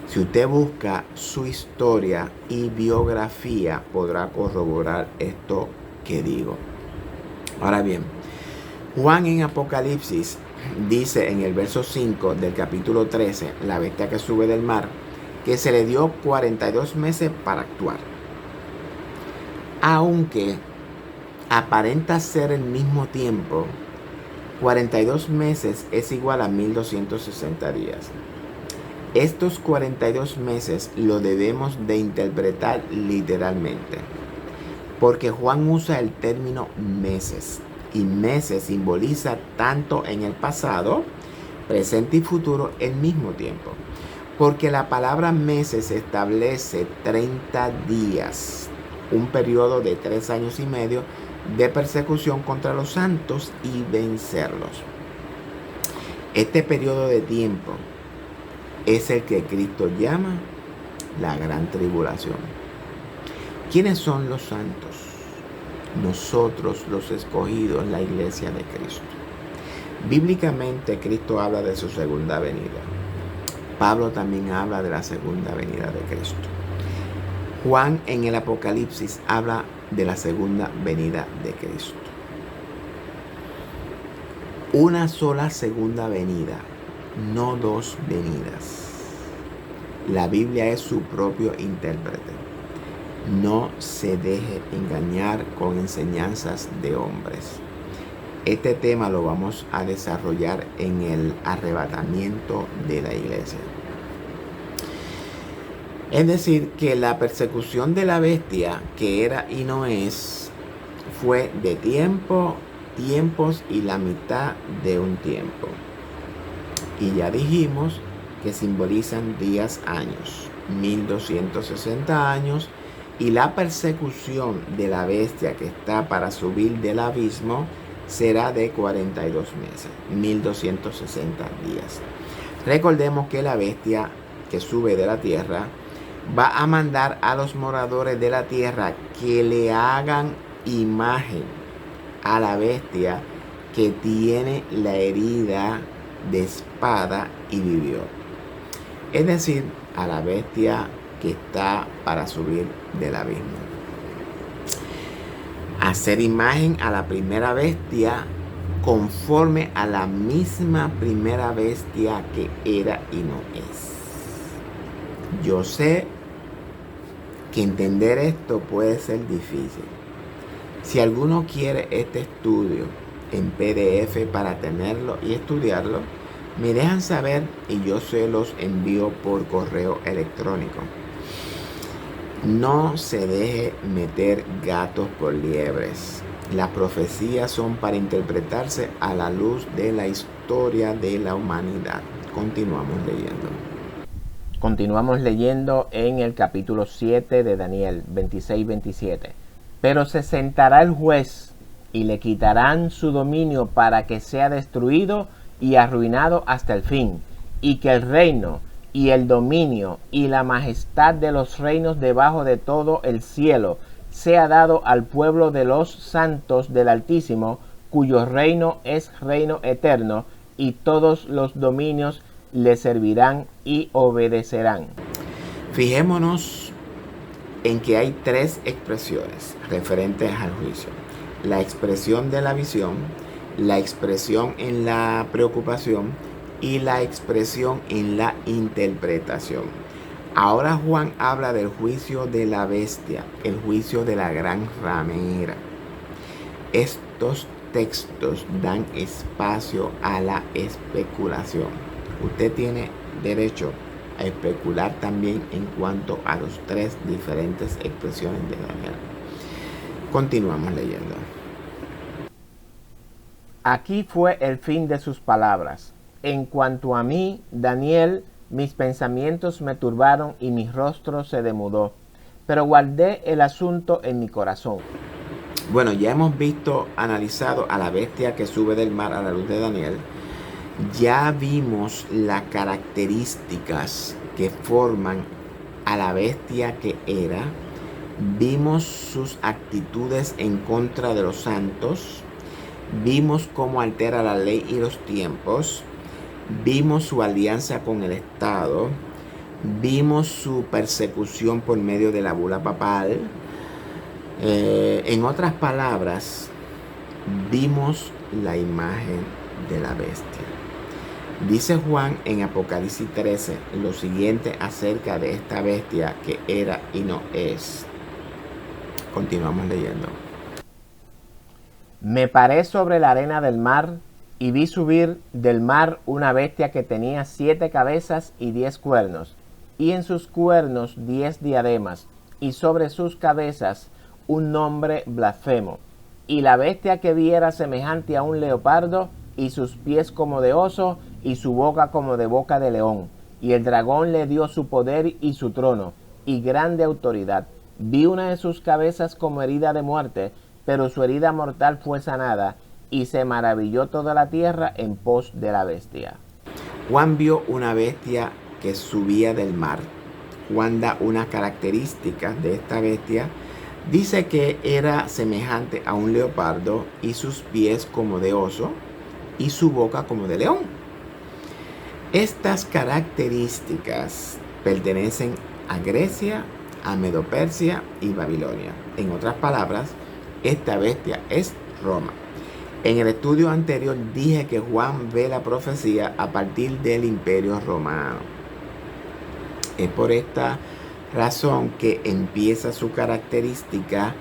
Si usted busca su historia y biografía, podrá corroborar esto que digo. Ahora bien, Juan en Apocalipsis dice en el verso 5 del capítulo 13, la bestia que sube del mar, que se le dio 42 meses para actuar. Aunque aparenta ser el mismo tiempo, 42 meses es igual a 1260 días. Estos 42 meses lo debemos de interpretar literalmente, porque Juan usa el término meses, y meses simboliza tanto en el pasado, presente y futuro al mismo tiempo, porque la palabra meses establece 30 días, un periodo de 3 años y medio de persecución contra los santos y vencerlos. Este periodo de tiempo es el que Cristo llama la gran tribulación. ¿Quiénes son los santos? Nosotros, los escogidos, la iglesia de Cristo. Bíblicamente, Cristo habla de su segunda venida. Pablo también habla de la segunda venida de Cristo. Juan en el Apocalipsis habla de la segunda venida de Cristo. Una sola segunda venida, no dos venidas. La Biblia es su propio intérprete. No se deje engañar con enseñanzas de hombres. Este tema lo vamos a desarrollar en el arrebatamiento de la iglesia. Es decir, que la persecución de la bestia, que era y no es, fue de tiempos y la mitad de un tiempo. Y ya dijimos que simbolizan días, años, 1260 años, y la persecución de la bestia que está para subir del abismo será de 42 meses, 1260 días. Recordemos que la bestia que sube de la tierra va a mandar a los moradores de la tierra que le hagan imagen a la bestia que tiene la herida de espada y vivió. Es decir, a la bestia que está para subir del abismo. Hacer imagen a la primera bestia conforme a la misma primera bestia que era y no es. Yo sé que entender esto puede ser difícil. Si alguno quiere este estudio en PDF para tenerlo y estudiarlo, me dejan saber y yo se los envío por correo electrónico. No se deje meter gatos por liebres. Las profecías son para interpretarse a la luz de la historia de la humanidad. Continuamos leyendo en el capítulo 7 de Daniel 26-27. Pero se sentará el juez y le quitarán su dominio para que sea destruido y arruinado hasta el fin, y que el reino y el dominio y la majestad de los reinos debajo de todo el cielo sea dado al pueblo de los santos del Altísimo, cuyo reino es reino eterno, y todos los dominios le servirán y obedecerán. Fijémonos en que hay 3 expresiones referentes al juicio: la expresión de la visión, la expresión en la preocupación y la expresión en la interpretación. Ahora Juan habla del juicio de la bestia, el juicio de la gran ramera. Estos textos dan espacio a la especulación. Usted tiene derecho a especular también en cuanto a los 3 diferentes expresiones de Daniel. Continuamos leyendo. Aquí fue el fin de sus palabras. En cuanto a mí, Daniel, mis pensamientos me turbaron y mi rostro se demudó, pero guardé el asunto en mi corazón. Bueno, ya hemos analizado a la bestia que sube del mar a la luz de Daniel. Ya vimos las características que forman a la bestia que era. Vimos sus actitudes en contra de los santos. Vimos cómo altera la ley y los tiempos. Vimos su alianza con el Estado. Vimos su persecución por medio de la bula papal. En otras palabras, vimos la imagen de la bestia. Dice Juan en Apocalipsis 13 lo siguiente acerca de esta bestia que era y no es. Continuamos leyendo. Me paré sobre la arena del mar y vi subir del mar una bestia que tenía 7 cabezas y 10 cuernos, y en sus cuernos 10 diademas, y sobre sus cabezas un nombre blasfemo. Y la bestia que vi era semejante a un leopardo, y sus pies como de oso, y su boca como de boca de león. Y el dragón le dio su poder y su trono, y grande autoridad. Vi una de sus cabezas como herida de muerte, pero su herida mortal fue sanada, y se maravilló toda la tierra en pos de la bestia. Juan vio una bestia que subía del mar. Juan da unas características de esta bestia. Dice que era semejante a un leopardo, y sus pies como de oso, y su boca como de león. Estas características pertenecen a Grecia, a Medo-Persia y Babilonia. En otras palabras, esta bestia es Roma. En el estudio anterior dije que Juan ve la profecía a partir del Imperio Romano. Es por esta razón que empieza su característica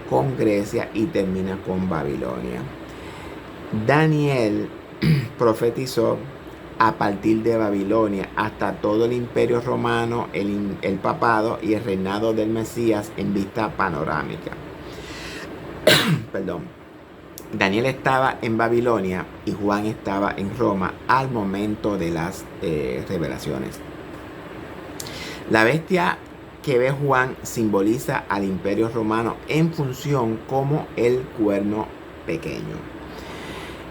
con Grecia y termina con Babilonia. Daniel profetizó a partir de Babilonia hasta todo el Imperio Romano, el papado y el reinado del Mesías en vista panorámica. Perdón. Daniel estaba en Babilonia y Juan estaba en Roma al momento de las revelaciones. La bestia que ve Juan simboliza al Imperio Romano en función como el cuerno pequeño.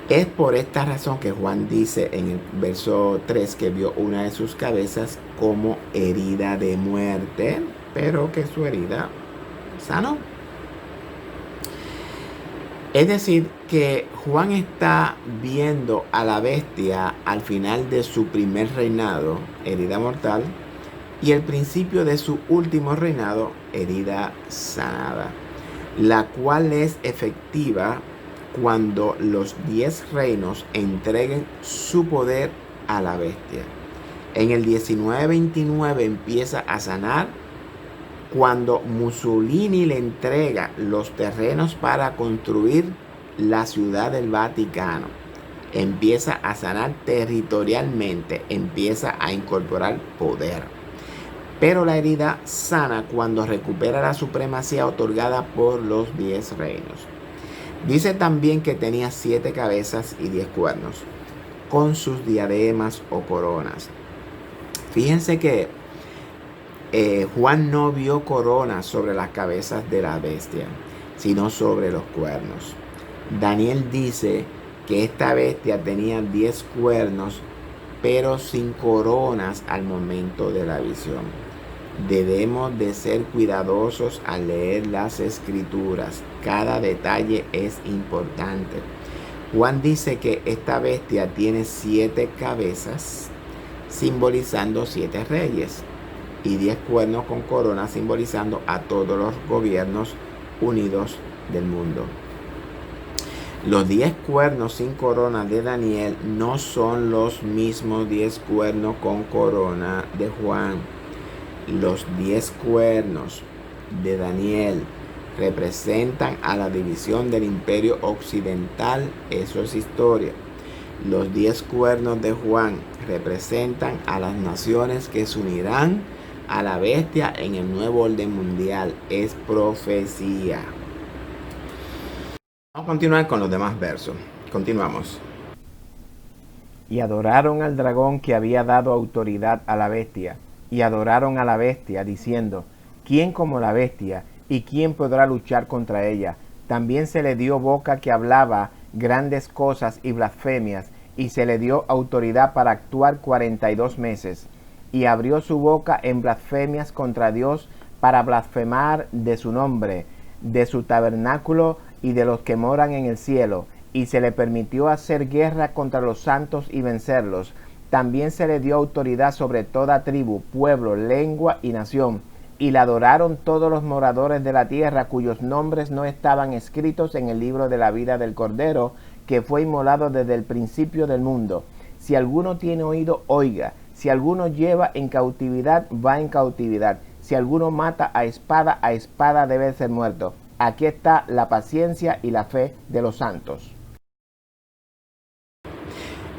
Es por esta razón que Juan dice en el verso 3 que vio una de sus cabezas como herida de muerte, pero que su herida sanó. Es decir, que Juan está viendo a la bestia al final de su primer reinado, herida mortal, y el principio de su último reinado, herida sanada, la cual es efectiva cuando los 10 reinos entreguen su poder a la bestia. En el 1929 empieza a sanar cuando Mussolini le entrega los terrenos para construir la ciudad del Vaticano. Empieza a sanar territorialmente, empieza a incorporar poder. Pero la herida sana cuando recupera la supremacía otorgada por los 10 reinos. Dice también que tenía 7 cabezas y 10 cuernos, con sus diademas o coronas. Fíjense que Juan no vio coronas sobre las cabezas de la bestia, sino sobre los cuernos. Daniel dice que esta bestia tenía 10 cuernos, pero sin coronas al momento de la visión. Debemos de ser cuidadosos al leer las escrituras. Cada detalle es importante. Juan dice que esta bestia tiene 7 cabezas, simbolizando 7 reyes, y 10 cuernos con corona, simbolizando a todos los gobiernos unidos del mundo. Los 10 cuernos sin corona de Daniel no son los mismos 10 cuernos con corona de Juan. Los 10 cuernos de Daniel representan a la división del imperio occidental. Eso es historia. Los 10 cuernos de Juan representan a las naciones que se unirán a la bestia en el nuevo orden mundial. Es profecía. Vamos a continuar con los demás versos. Continuamos. Y adoraron al dragón que había dado autoridad a la bestia, y adoraron a la bestia, diciendo, ¿quién como la bestia? ¿Y quién podrá luchar contra ella? También se le dio boca que hablaba grandes cosas y blasfemias, y se le dio autoridad para actuar 42 meses. Y abrió su boca en blasfemias contra Dios para blasfemar de su nombre, de su tabernáculo y de los que moran en el cielo. Y se le permitió hacer guerra contra los santos y vencerlos. También se le dio autoridad sobre toda tribu, pueblo, lengua y nación. Y la adoraron todos los moradores de la tierra, cuyos nombres no estaban escritos en el libro de la vida del Cordero, que fue inmolado desde el principio del mundo. Si alguno tiene oído, oiga. Si alguno lleva en cautividad, va en cautividad. Si alguno mata a espada debe ser muerto. Aquí está la paciencia y la fe de los santos.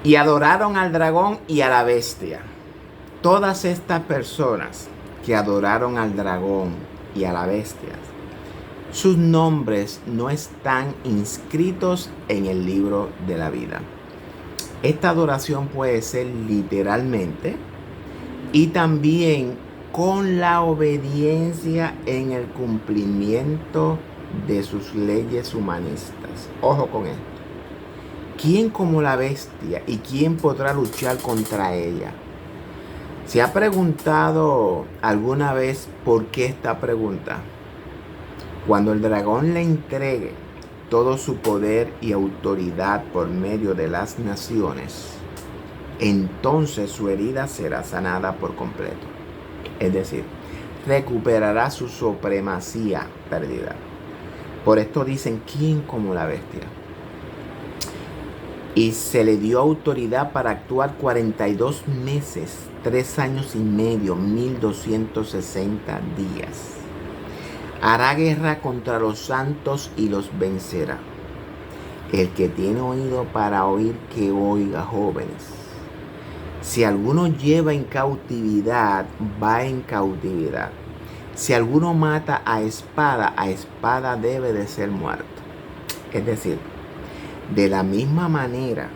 Y adoraron al dragón y a la bestia. Todas estas personas que adoraron al dragón y a la bestia, sus nombres no están inscritos en el libro de la vida. Esta adoración puede ser literalmente y también con la obediencia en el cumplimiento de sus leyes humanistas. Ojo con esto. ¿Quién como la bestia y quién podrá luchar contra ella? ¿Se ha preguntado alguna vez por qué esta pregunta? Cuando el dragón le entregue todo su poder y autoridad por medio de las naciones, entonces su herida será sanada por completo. Es decir, recuperará su supremacía perdida. Por esto dicen, ¿quién como la bestia? Y se le dio autoridad para actuar 42 meses, 3 años y medio, 1260 días. Hará guerra contra los santos y los vencerá. El que tiene oído para oír, que oiga, jóvenes. Si alguno lleva en cautividad, va en cautividad. Si alguno mata a espada debe de ser muerto. Es decir, de la misma manera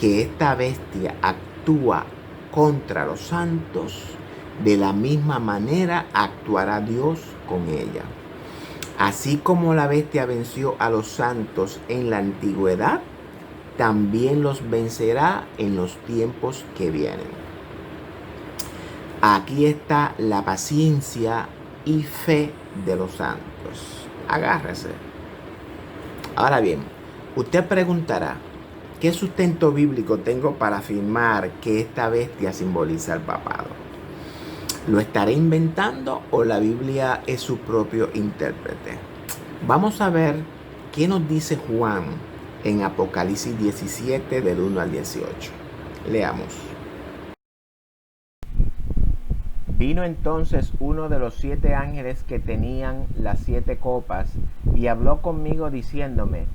que esta bestia actúa contra los santos, de la misma manera actuará Dios con ella. Así como la bestia venció a los santos en la antigüedad, también los vencerá en los tiempos que vienen. Aquí está la paciencia y fe de los santos. Agárrese. Ahora bien, usted preguntará, ¿qué sustento bíblico tengo para afirmar que esta bestia simboliza el papado? ¿Lo estaré inventando o la Biblia es su propio intérprete? Vamos a ver qué nos dice Juan en Apocalipsis 17 del 1 al 18. Leamos. Vino entonces uno de los 7 ángeles que tenían las 7 copas y habló conmigo diciéndome,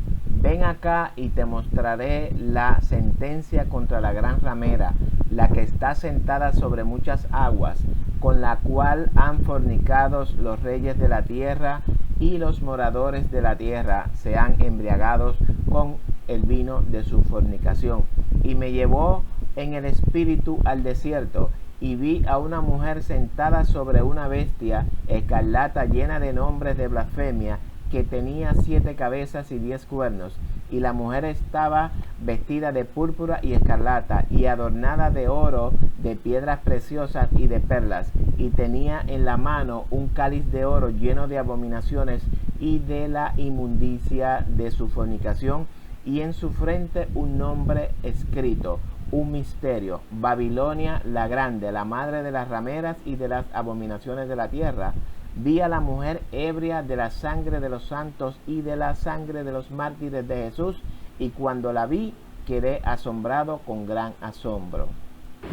ven acá y te mostraré la sentencia contra la gran ramera, la que está sentada sobre muchas aguas, con la cual han fornicado los reyes de la tierra y los moradores de la tierra se han embriagados con el vino de su fornicación. Y me llevó en el espíritu al desierto, y vi a una mujer sentada sobre una bestia escarlata llena de nombres de blasfemia, que tenía 7 cabezas y 10 cuernos. Y la mujer estaba vestida de púrpura y escarlata, y adornada de oro, de piedras preciosas y de perlas, y tenía en la mano un cáliz de oro lleno de abominaciones y de la inmundicia de su fornicación, y en su frente un nombre escrito, un misterio: Babilonia la grande, la madre de las rameras y de las abominaciones de la tierra. Vi a la mujer ebria de la sangre de los santos y de la sangre de los mártires de Jesús, y cuando la vi quedé asombrado con gran asombro.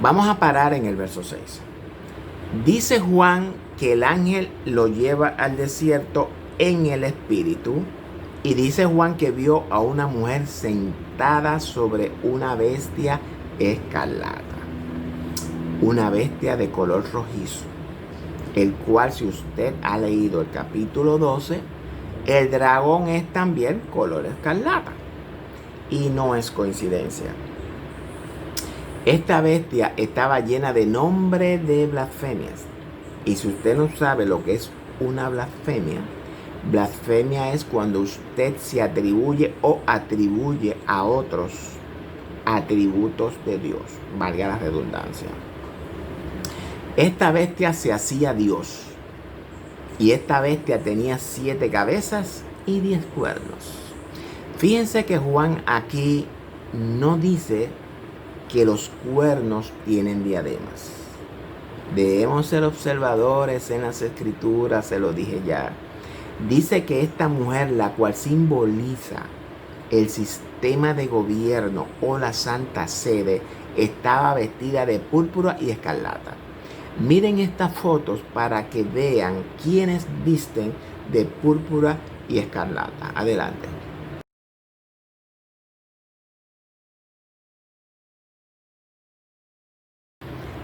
Vamos a parar en el verso 6. Dice Juan que el ángel lo lleva al desierto en el espíritu, y dice Juan que vio a una mujer sentada sobre una bestia escarlata, una bestia de color rojizo, el cual, si usted ha leído el capítulo 12, el dragón es también color escarlata. y no es coincidencia. Esta bestia estaba llena de nombre de blasfemias. Y si usted no sabe lo que es una blasfemia, blasfemia es cuando usted se atribuye o atribuye a otros atributos de Dios, valga la redundancia. Esta bestia se hacía Dios. Y esta bestia tenía 7 cabezas y 10 cuernos. Fíjense que Juan aquí no dice que los cuernos tienen diademas. Debemos ser observadores en las escrituras, se lo dije ya. Dice que esta mujer, la cual simboliza el sistema de gobierno o la Santa Sede, estaba vestida de púrpura y escarlata. Miren estas fotos para que vean quiénes visten de púrpura y escarlata. Adelante.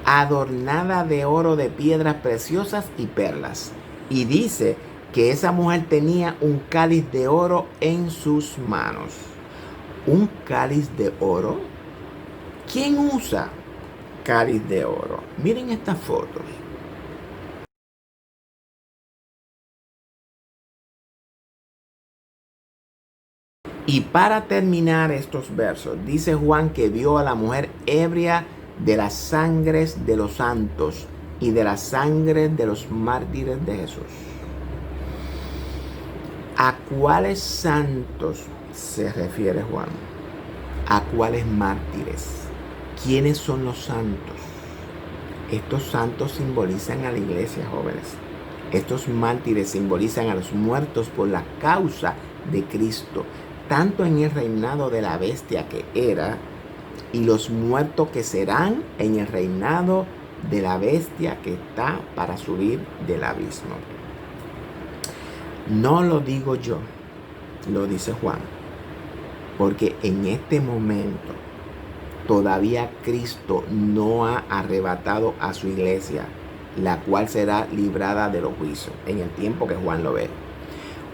Adornada de oro, de piedras preciosas y perlas. Y dice que esa mujer tenía un cáliz de oro en sus manos. ¿Un cáliz de oro? ¿Quién usa cáliz de oro? Miren estas fotos. Y para terminar estos versos, dice Juan que vio a la mujer ebria de las sangres de los santos y de la sangre de los mártires de Jesús. ¿A cuáles santos se refiere Juan? ¿A cuáles mártires? ¿Quiénes son los santos? Estos santos simbolizan a la iglesia, jóvenes. Estos mártires simbolizan a los muertos por la causa de Cristo, tanto en el reinado de la bestia que era, y los muertos que serán en el reinado de la bestia que está para subir del abismo. No lo digo yo, lo dice Juan, porque en este momento todavía Cristo no ha arrebatado a su iglesia, la cual será librada de los juicios en el tiempo que Juan lo ve.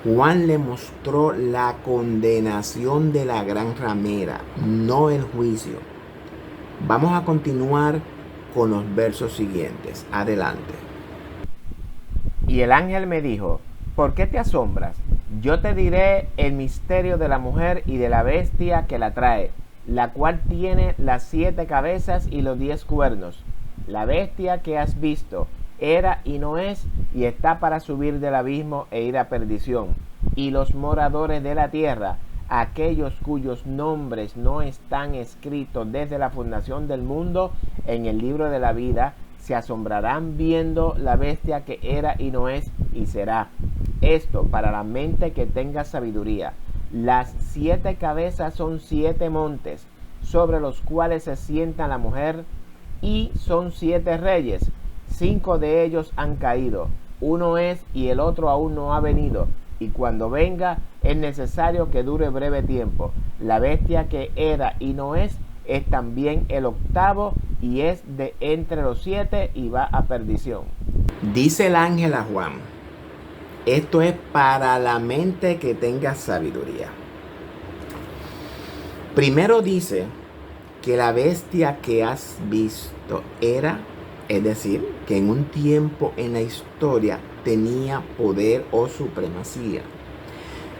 Juan le mostró la condenación de la gran ramera, no el juicio. Vamos a continuar con los versos siguientes. Adelante. Y el ángel me dijo: ¿por qué te asombras? Yo te diré el misterio de la mujer y de la bestia que la trae, la cual tiene las 7 cabezas y los 10 cuernos. La bestia que has visto era y no es, y está para subir del abismo e ir a perdición. Y los moradores de la tierra, aquellos cuyos nombres no están escritos desde la fundación del mundo en el libro de la vida, se asombrarán viendo la bestia que era y no es y será. Esto para la mente que tenga sabiduría. Las 7 cabezas son 7 montes, sobre los cuales se sienta la mujer, y son 7 reyes. 5 de ellos han caído, uno es y el otro aún no ha venido, y cuando venga es necesario que dure breve tiempo. La bestia que era y no es también el octavo, y es de entre los 7 y va a perdición. Dice el ángel a Juan: esto es para la mente que tenga sabiduría. Primero dice que la bestia que has visto era, es decir, que en un tiempo en la historia tenía poder o supremacía.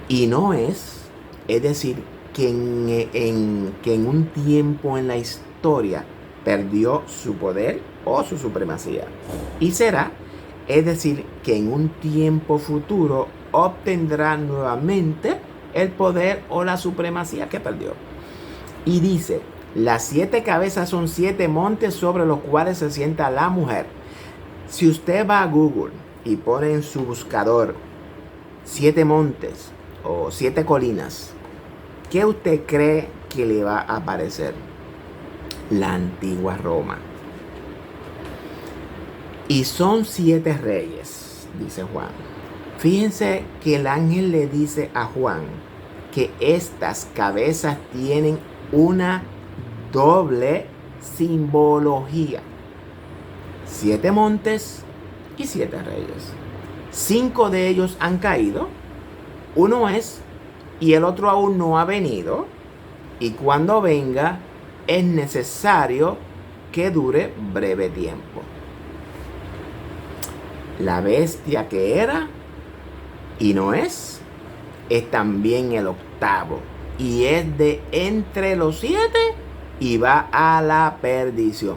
Y no es decir, que en un tiempo en la historia perdió su poder o su supremacía. Y será, es decir, que en un tiempo futuro obtendrá nuevamente el poder o la supremacía que perdió. Y dice: las 7 cabezas son 7 montes sobre los cuales se sienta la mujer. Si usted va a Google y pone en su buscador 7 montes o 7 colinas, ¿qué usted cree que le va a aparecer? La antigua Roma. Y son 7 reyes, dice Juan. Fíjense que el ángel le dice a Juan que estas cabezas tienen una doble simbología. 7 montes y 7 reyes. 5 de ellos han caído, uno es y el otro aún no ha venido. y cuando venga es necesario que dure breve tiempo. La bestia que era y no es también el octavo, y es de entre los 7 y va a la perdición.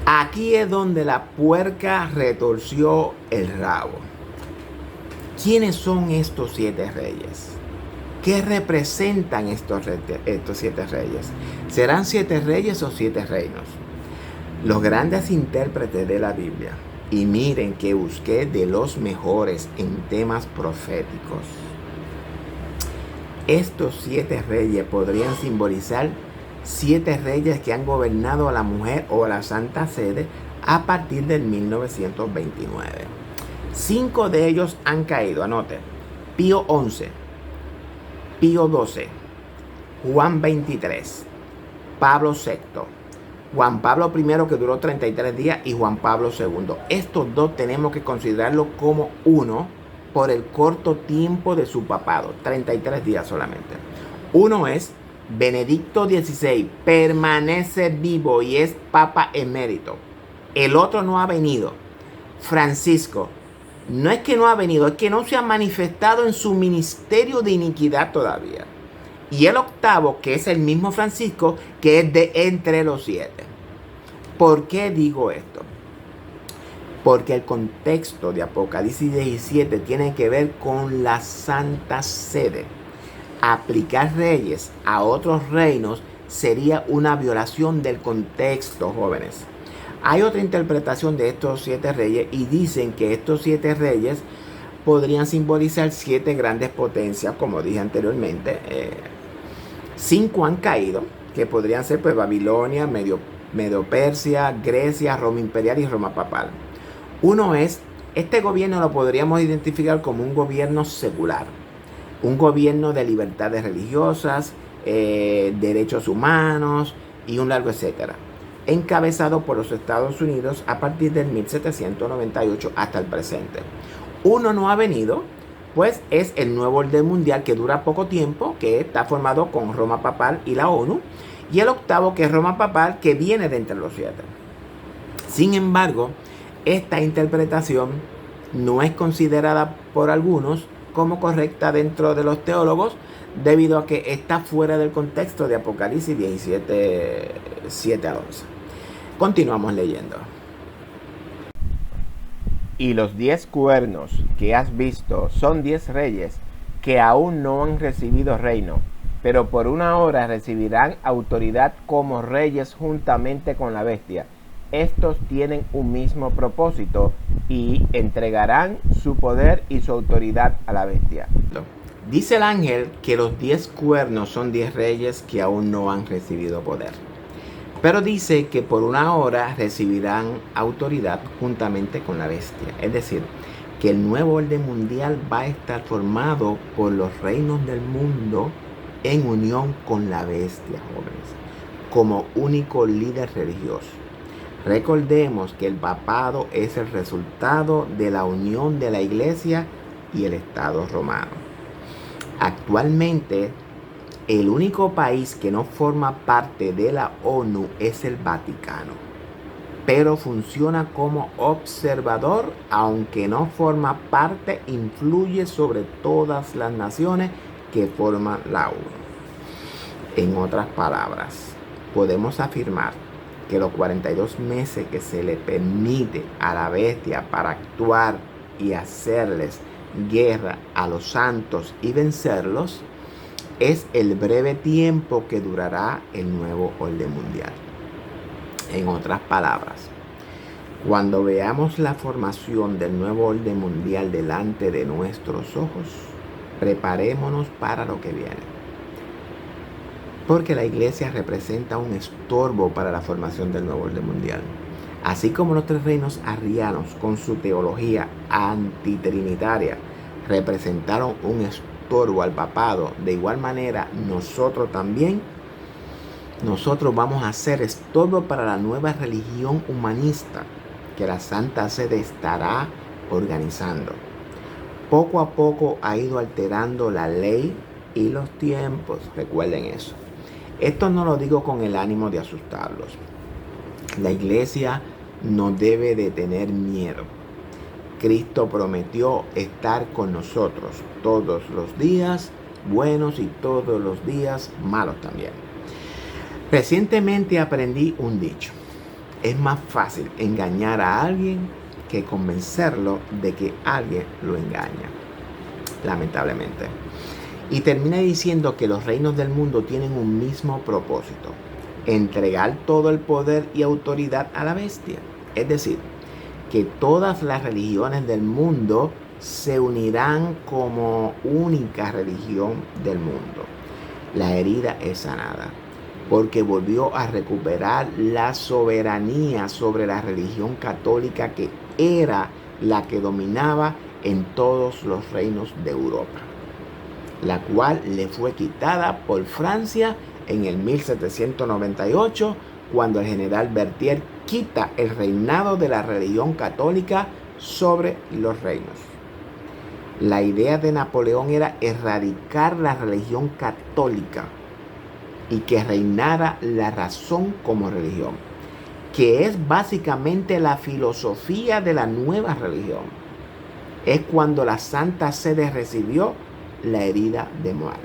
Aquí es donde la puerca retorció el rabo. ¿Quiénes son estos 7 reyes? ¿Qué representan estos 7 reyes? ¿Serán 7 reyes o 7 reinos? Los grandes intérpretes de la Biblia, y miren que busqué de los mejores en temas proféticos, estos 7 reyes podrían simbolizar 7 reyes que han gobernado a la mujer o a la Santa Sede a partir del 1929. 5 de ellos han caído, anoten: Pío XI, Pío XII, Juan XXIII, Pablo VI, Juan Pablo I, que duró 33 días, y Juan Pablo II. Estos 2 tenemos que considerarlo como uno por el corto tiempo de su papado, 33 días solamente. Uno es Benedicto XVI, permanece vivo y es Papa emérito. El otro no ha venido. Francisco, no es que no ha venido, es que no se ha manifestado en su ministerio de iniquidad todavía. Y el octavo, que es el mismo Francisco, que es de entre los 7. ¿Por qué digo esto? Porque el contexto de Apocalipsis 17 tiene que ver con la Santa Sede. Aplicar reyes a otros reinos sería una violación del contexto, jóvenes. Hay otra interpretación de estos 7 reyes y dicen que estos 7 reyes podrían simbolizar 7 grandes potencias, como dije anteriormente. 5 han caído, que podrían ser pues Babilonia, Medo-Persia, Grecia, Roma imperial y Roma papal. Uno es, este gobierno lo podríamos identificar como un gobierno secular, un gobierno de libertades religiosas, derechos humanos y un largo etcétera, encabezado por los Estados Unidos a partir del 1798 hasta el presente. Uno no ha venido, pues es el nuevo orden mundial, que dura poco tiempo, que está formado con Roma papal y la ONU, y el octavo, que es Roma papal, que viene de entre los 7. Sin embargo, esta interpretación no es considerada por algunos como correcta dentro de los teólogos, debido a que está fuera del contexto de Apocalipsis 17, 7 al 11. Continuamos leyendo. Y los 10 cuernos que has visto son 10 reyes que aún no han recibido reino, pero por una hora recibirán autoridad como reyes juntamente con la bestia. Estos tienen un mismo propósito y entregarán su poder y su autoridad a la bestia. Dice el ángel que los 10 cuernos son 10 reyes que aún no han recibido poder. Pero dice que por una hora recibirán autoridad juntamente con la bestia. Es decir, que el nuevo orden mundial va a estar formado por los reinos del mundo en unión con la bestia, jóvenes, como único líder religioso. Recordemos que el papado es el resultado de la unión de la iglesia y el Estado romano. Actualmente, el único país que no forma parte de la ONU es el Vaticano, pero funciona como observador, aunque no forma parte, influye sobre todas las naciones que forman la ONU. En otras palabras, podemos afirmar que los 42 meses que se le permite a la bestia para actuar y hacerles guerra a los santos y vencerlos es el breve tiempo que durará el nuevo orden mundial. En otras palabras, cuando veamos la formación del nuevo orden mundial delante de nuestros ojos, preparémonos para lo que viene. Porque la iglesia representa un estorbo para la formación del nuevo orden mundial. Así como los 3 reinos arrianos con su teología antitrinitaria representaron un estorbo al papado, de igual manera nosotros también, nosotros vamos a ser estorbo para la nueva religión humanista que la Santa Sede estará organizando. Poco a poco ha ido alterando la ley y los tiempos. Recuerden eso. Esto no lo digo con el ánimo de asustarlos. La iglesia no debe de tener miedo. Cristo prometió estar con nosotros todos los días buenos y todos los días malos también. Recientemente aprendí un dicho. Es más fácil engañar a alguien que convencerlo de que alguien lo engaña. Lamentablemente. Y terminé diciendo que los reinos del mundo tienen un mismo propósito: entregar todo el poder y autoridad a la bestia. Es decir, que todas las religiones del mundo se unirán como única religión del mundo. La herida es sanada, porque volvió a recuperar la soberanía sobre la religión católica, que era la que dominaba en todos los reinos de Europa, la cual le fue quitada por Francia en el 1798, cuando el general Berthier quita el reinado de la religión católica sobre los reinos. La idea de Napoleón era erradicar la religión católica y que reinara la razón como religión, que es básicamente la filosofía de la nueva religión. Es cuando la Santa Sede recibió la herida de muerte.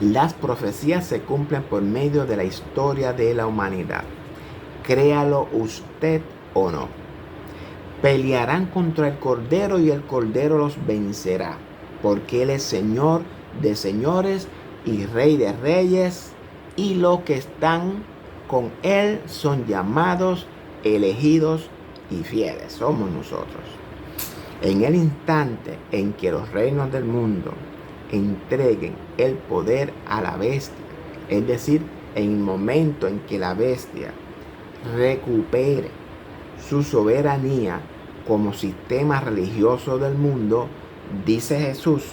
Las profecías se cumplen por medio de la historia de la humanidad. Créalo usted o no. Pelearán contra el Cordero y el Cordero los vencerá, porque Él es Señor de señores y Rey de reyes, y los que están con Él son llamados, elegidos y fieles. Somos nosotros. En el instante en que los reinos del mundo entreguen el poder a la bestia, es decir, en el momento en que la bestia recupere su soberanía como sistema religioso del mundo, dice Jesús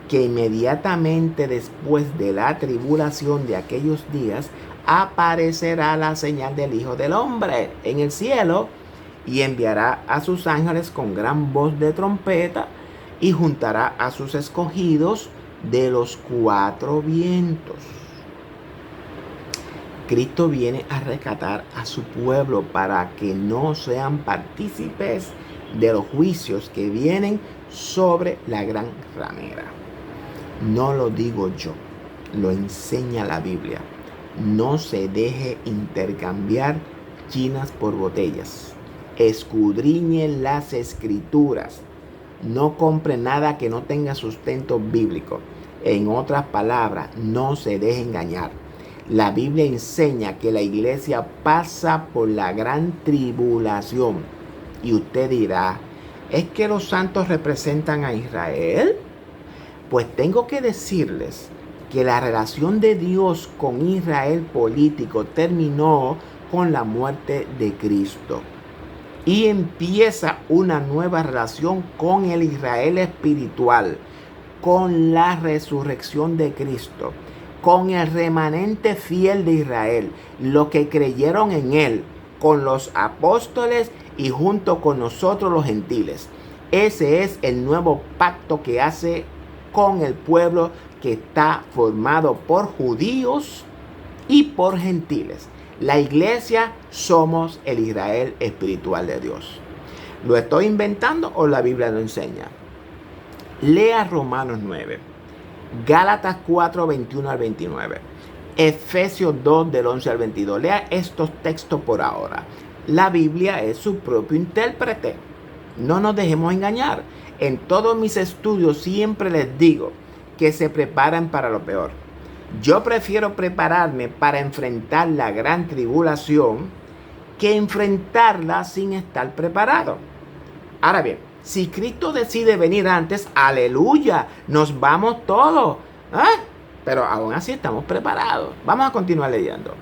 que inmediatamente después de la tribulación de aquellos días aparecerá la señal del Hijo del Hombre en el cielo, y enviará a sus ángeles con gran voz de trompeta, y juntará a sus escogidos de los cuatro vientos. Cristo viene a rescatar a su pueblo para que no sean partícipes de los juicios que vienen sobre la gran ramera. No lo digo yo, lo enseña la Biblia. No se deje intercambiar chinas por botellas. Escudriñe las escrituras. No compre nada que no tenga sustento bíblico. En otras palabras, no se deje engañar. La Biblia enseña que la iglesia pasa por la gran tribulación. Y usted dirá, ¿es que los santos representan a Israel? Pues tengo que decirles que la relación de Dios con Israel político terminó con la muerte de Cristo. Y empieza una nueva relación con el Israel espiritual, con la resurrección de Cristo, con el remanente fiel de Israel, los que creyeron en Él, con los apóstoles y junto con nosotros los gentiles. Ese es el nuevo pacto que hace con el pueblo, que está formado por judíos y por gentiles. La iglesia somos el Israel espiritual de Dios. ¿Lo estoy inventando o la Biblia lo enseña? Lea Romanos 9, Gálatas 4, 21 al 29, Efesios 2, del 11 al 22. Lea estos textos por ahora. La Biblia es su propio intérprete. No nos dejemos engañar. En todos mis estudios siempre les digo que se preparen para lo peor. Yo prefiero prepararme para enfrentar la gran tribulación que enfrentarla sin estar preparado. Ahora bien, si Cristo decide venir antes, aleluya, nos vamos todos. Pero aún así estamos preparados. Vamos a continuar leyendo.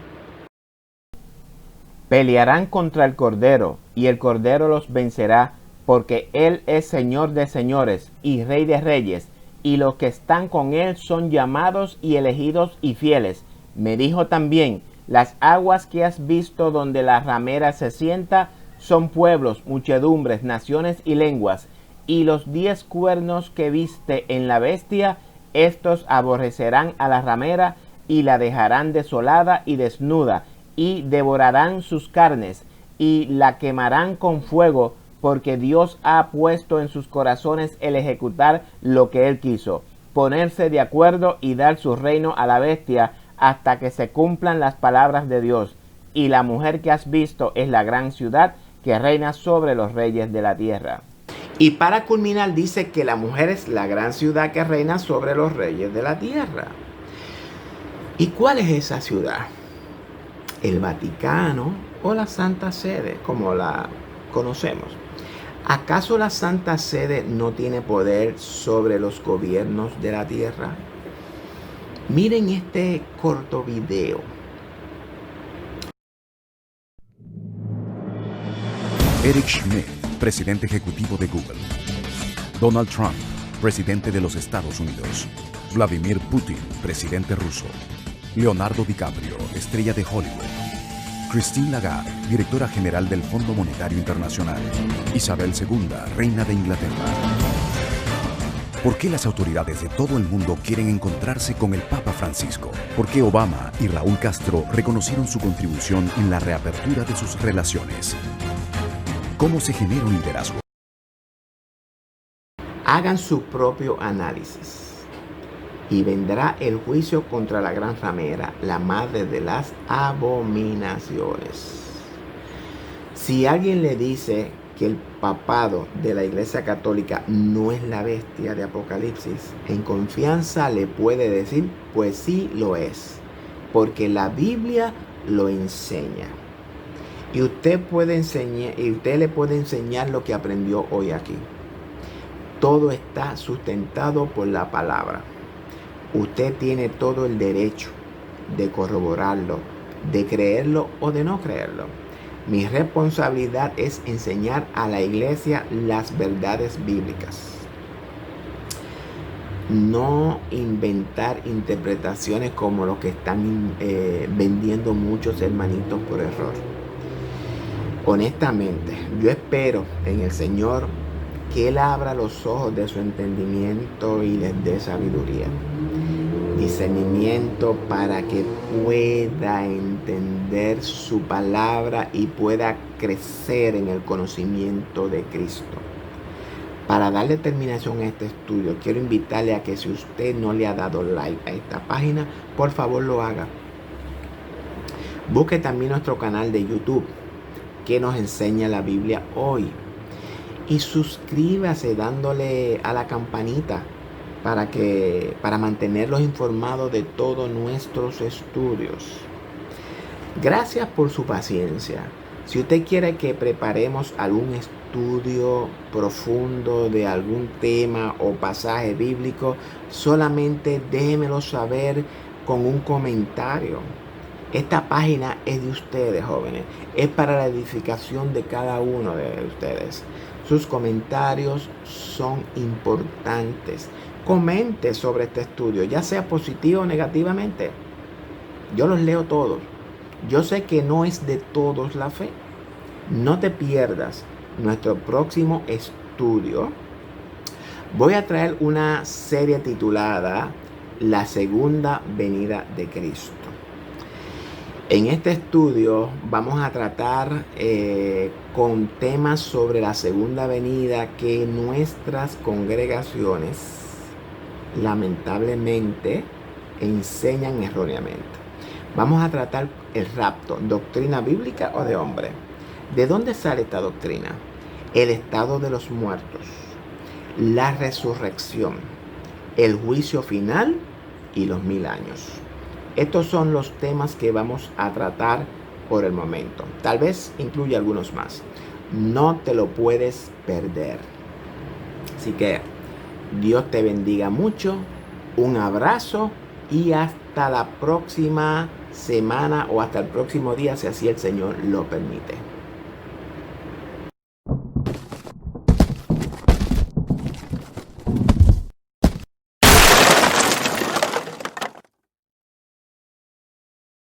Pelearán contra el Cordero, y el Cordero los vencerá, porque Él es Señor de señores y Rey de reyes, y los que están con Él son llamados y elegidos y fieles. Me dijo también, las aguas que has visto donde la ramera se sienta son pueblos, muchedumbres, naciones y lenguas, y los 10 cuernos que viste en la bestia, Estos aborrecerán a la ramera y la dejarán desolada y desnuda, y devorarán sus carnes, y la quemarán con fuego, porque Dios ha puesto en sus corazones el ejecutar lo que Él quiso, ponerse de acuerdo y dar su reino a la bestia hasta que se cumplan las palabras de Dios. Y la mujer que has visto es la gran ciudad que reina sobre los reyes de la tierra. Y para culminar dice que la mujer es la gran ciudad que reina sobre los reyes de la tierra. ¿Y cuál es esa ciudad? ¿El Vaticano o la Santa Sede, como la conocemos? ¿Acaso la Santa Sede no tiene poder sobre los gobiernos de la tierra? Miren este corto video. Eric Schmidt, presidente ejecutivo de Google. Donald Trump, presidente de los Estados Unidos. Vladimir Putin, presidente ruso. Leonardo DiCaprio, estrella de Hollywood. Christine Lagarde, directora general del Fondo Monetario Internacional. Isabel II, reina de Inglaterra. ¿Por qué las autoridades de todo el mundo quieren encontrarse con el Papa Francisco? ¿Por qué Obama y Raúl Castro reconocieron su contribución en la reapertura de sus relaciones? ¿Cómo se genera un liderazgo? Hagan su propio análisis. Y vendrá el juicio contra la gran ramera, la madre de las abominaciones. Si alguien le dice que el papado de la Iglesia Católica no es la bestia de Apocalipsis, en confianza le puede decir, pues sí lo es, porque la Biblia lo enseña. Y usted le puede enseñar lo que aprendió hoy aquí. Todo está sustentado por la palabra. Usted tiene todo el derecho de corroborarlo, de creerlo o de no creerlo. Mi responsabilidad es enseñar a la iglesia las verdades bíblicas. No inventar interpretaciones como lo que están vendiendo muchos hermanitos por error. Honestamente, yo espero en el Señor que Él abra los ojos de su entendimiento y les dé sabiduría, discernimiento para que pueda entender su palabra y pueda crecer en el conocimiento de Cristo. Para darle terminación a este estudio, quiero invitarle a que si usted no le ha dado like a esta página, por favor lo haga. Busque también nuestro canal de YouTube, que nos enseña la Biblia hoy. Y suscríbase dándole a la campanita para mantenerlos informados de todos nuestros estudios. Gracias por su paciencia. Si usted quiere que preparemos algún estudio profundo de algún tema o pasaje bíblico, solamente déjemelo saber con un comentario. Esta página es de ustedes, jóvenes. Es para la edificación de cada uno de ustedes. Sus comentarios son importantes. Comente sobre este estudio, ya sea positivo o negativamente. Yo los leo todos. Yo sé que no es de todos la fe. No te pierdas nuestro próximo estudio. Voy a traer una serie titulada La Segunda Venida de Cristo. En este estudio vamos a tratar con temas sobre la segunda venida que nuestras congregaciones lamentablemente enseñan erróneamente. Vamos a tratar el rapto, doctrina bíblica o de hombre. ¿De dónde sale esta doctrina? El estado de los muertos, la resurrección, el juicio final y los 1000 años. Estos son los temas que vamos a tratar por el momento. Tal vez incluya algunos más. No te lo puedes perder. Así que Dios te bendiga mucho. Un abrazo y hasta la próxima semana o hasta el próximo día, si así el Señor lo permite.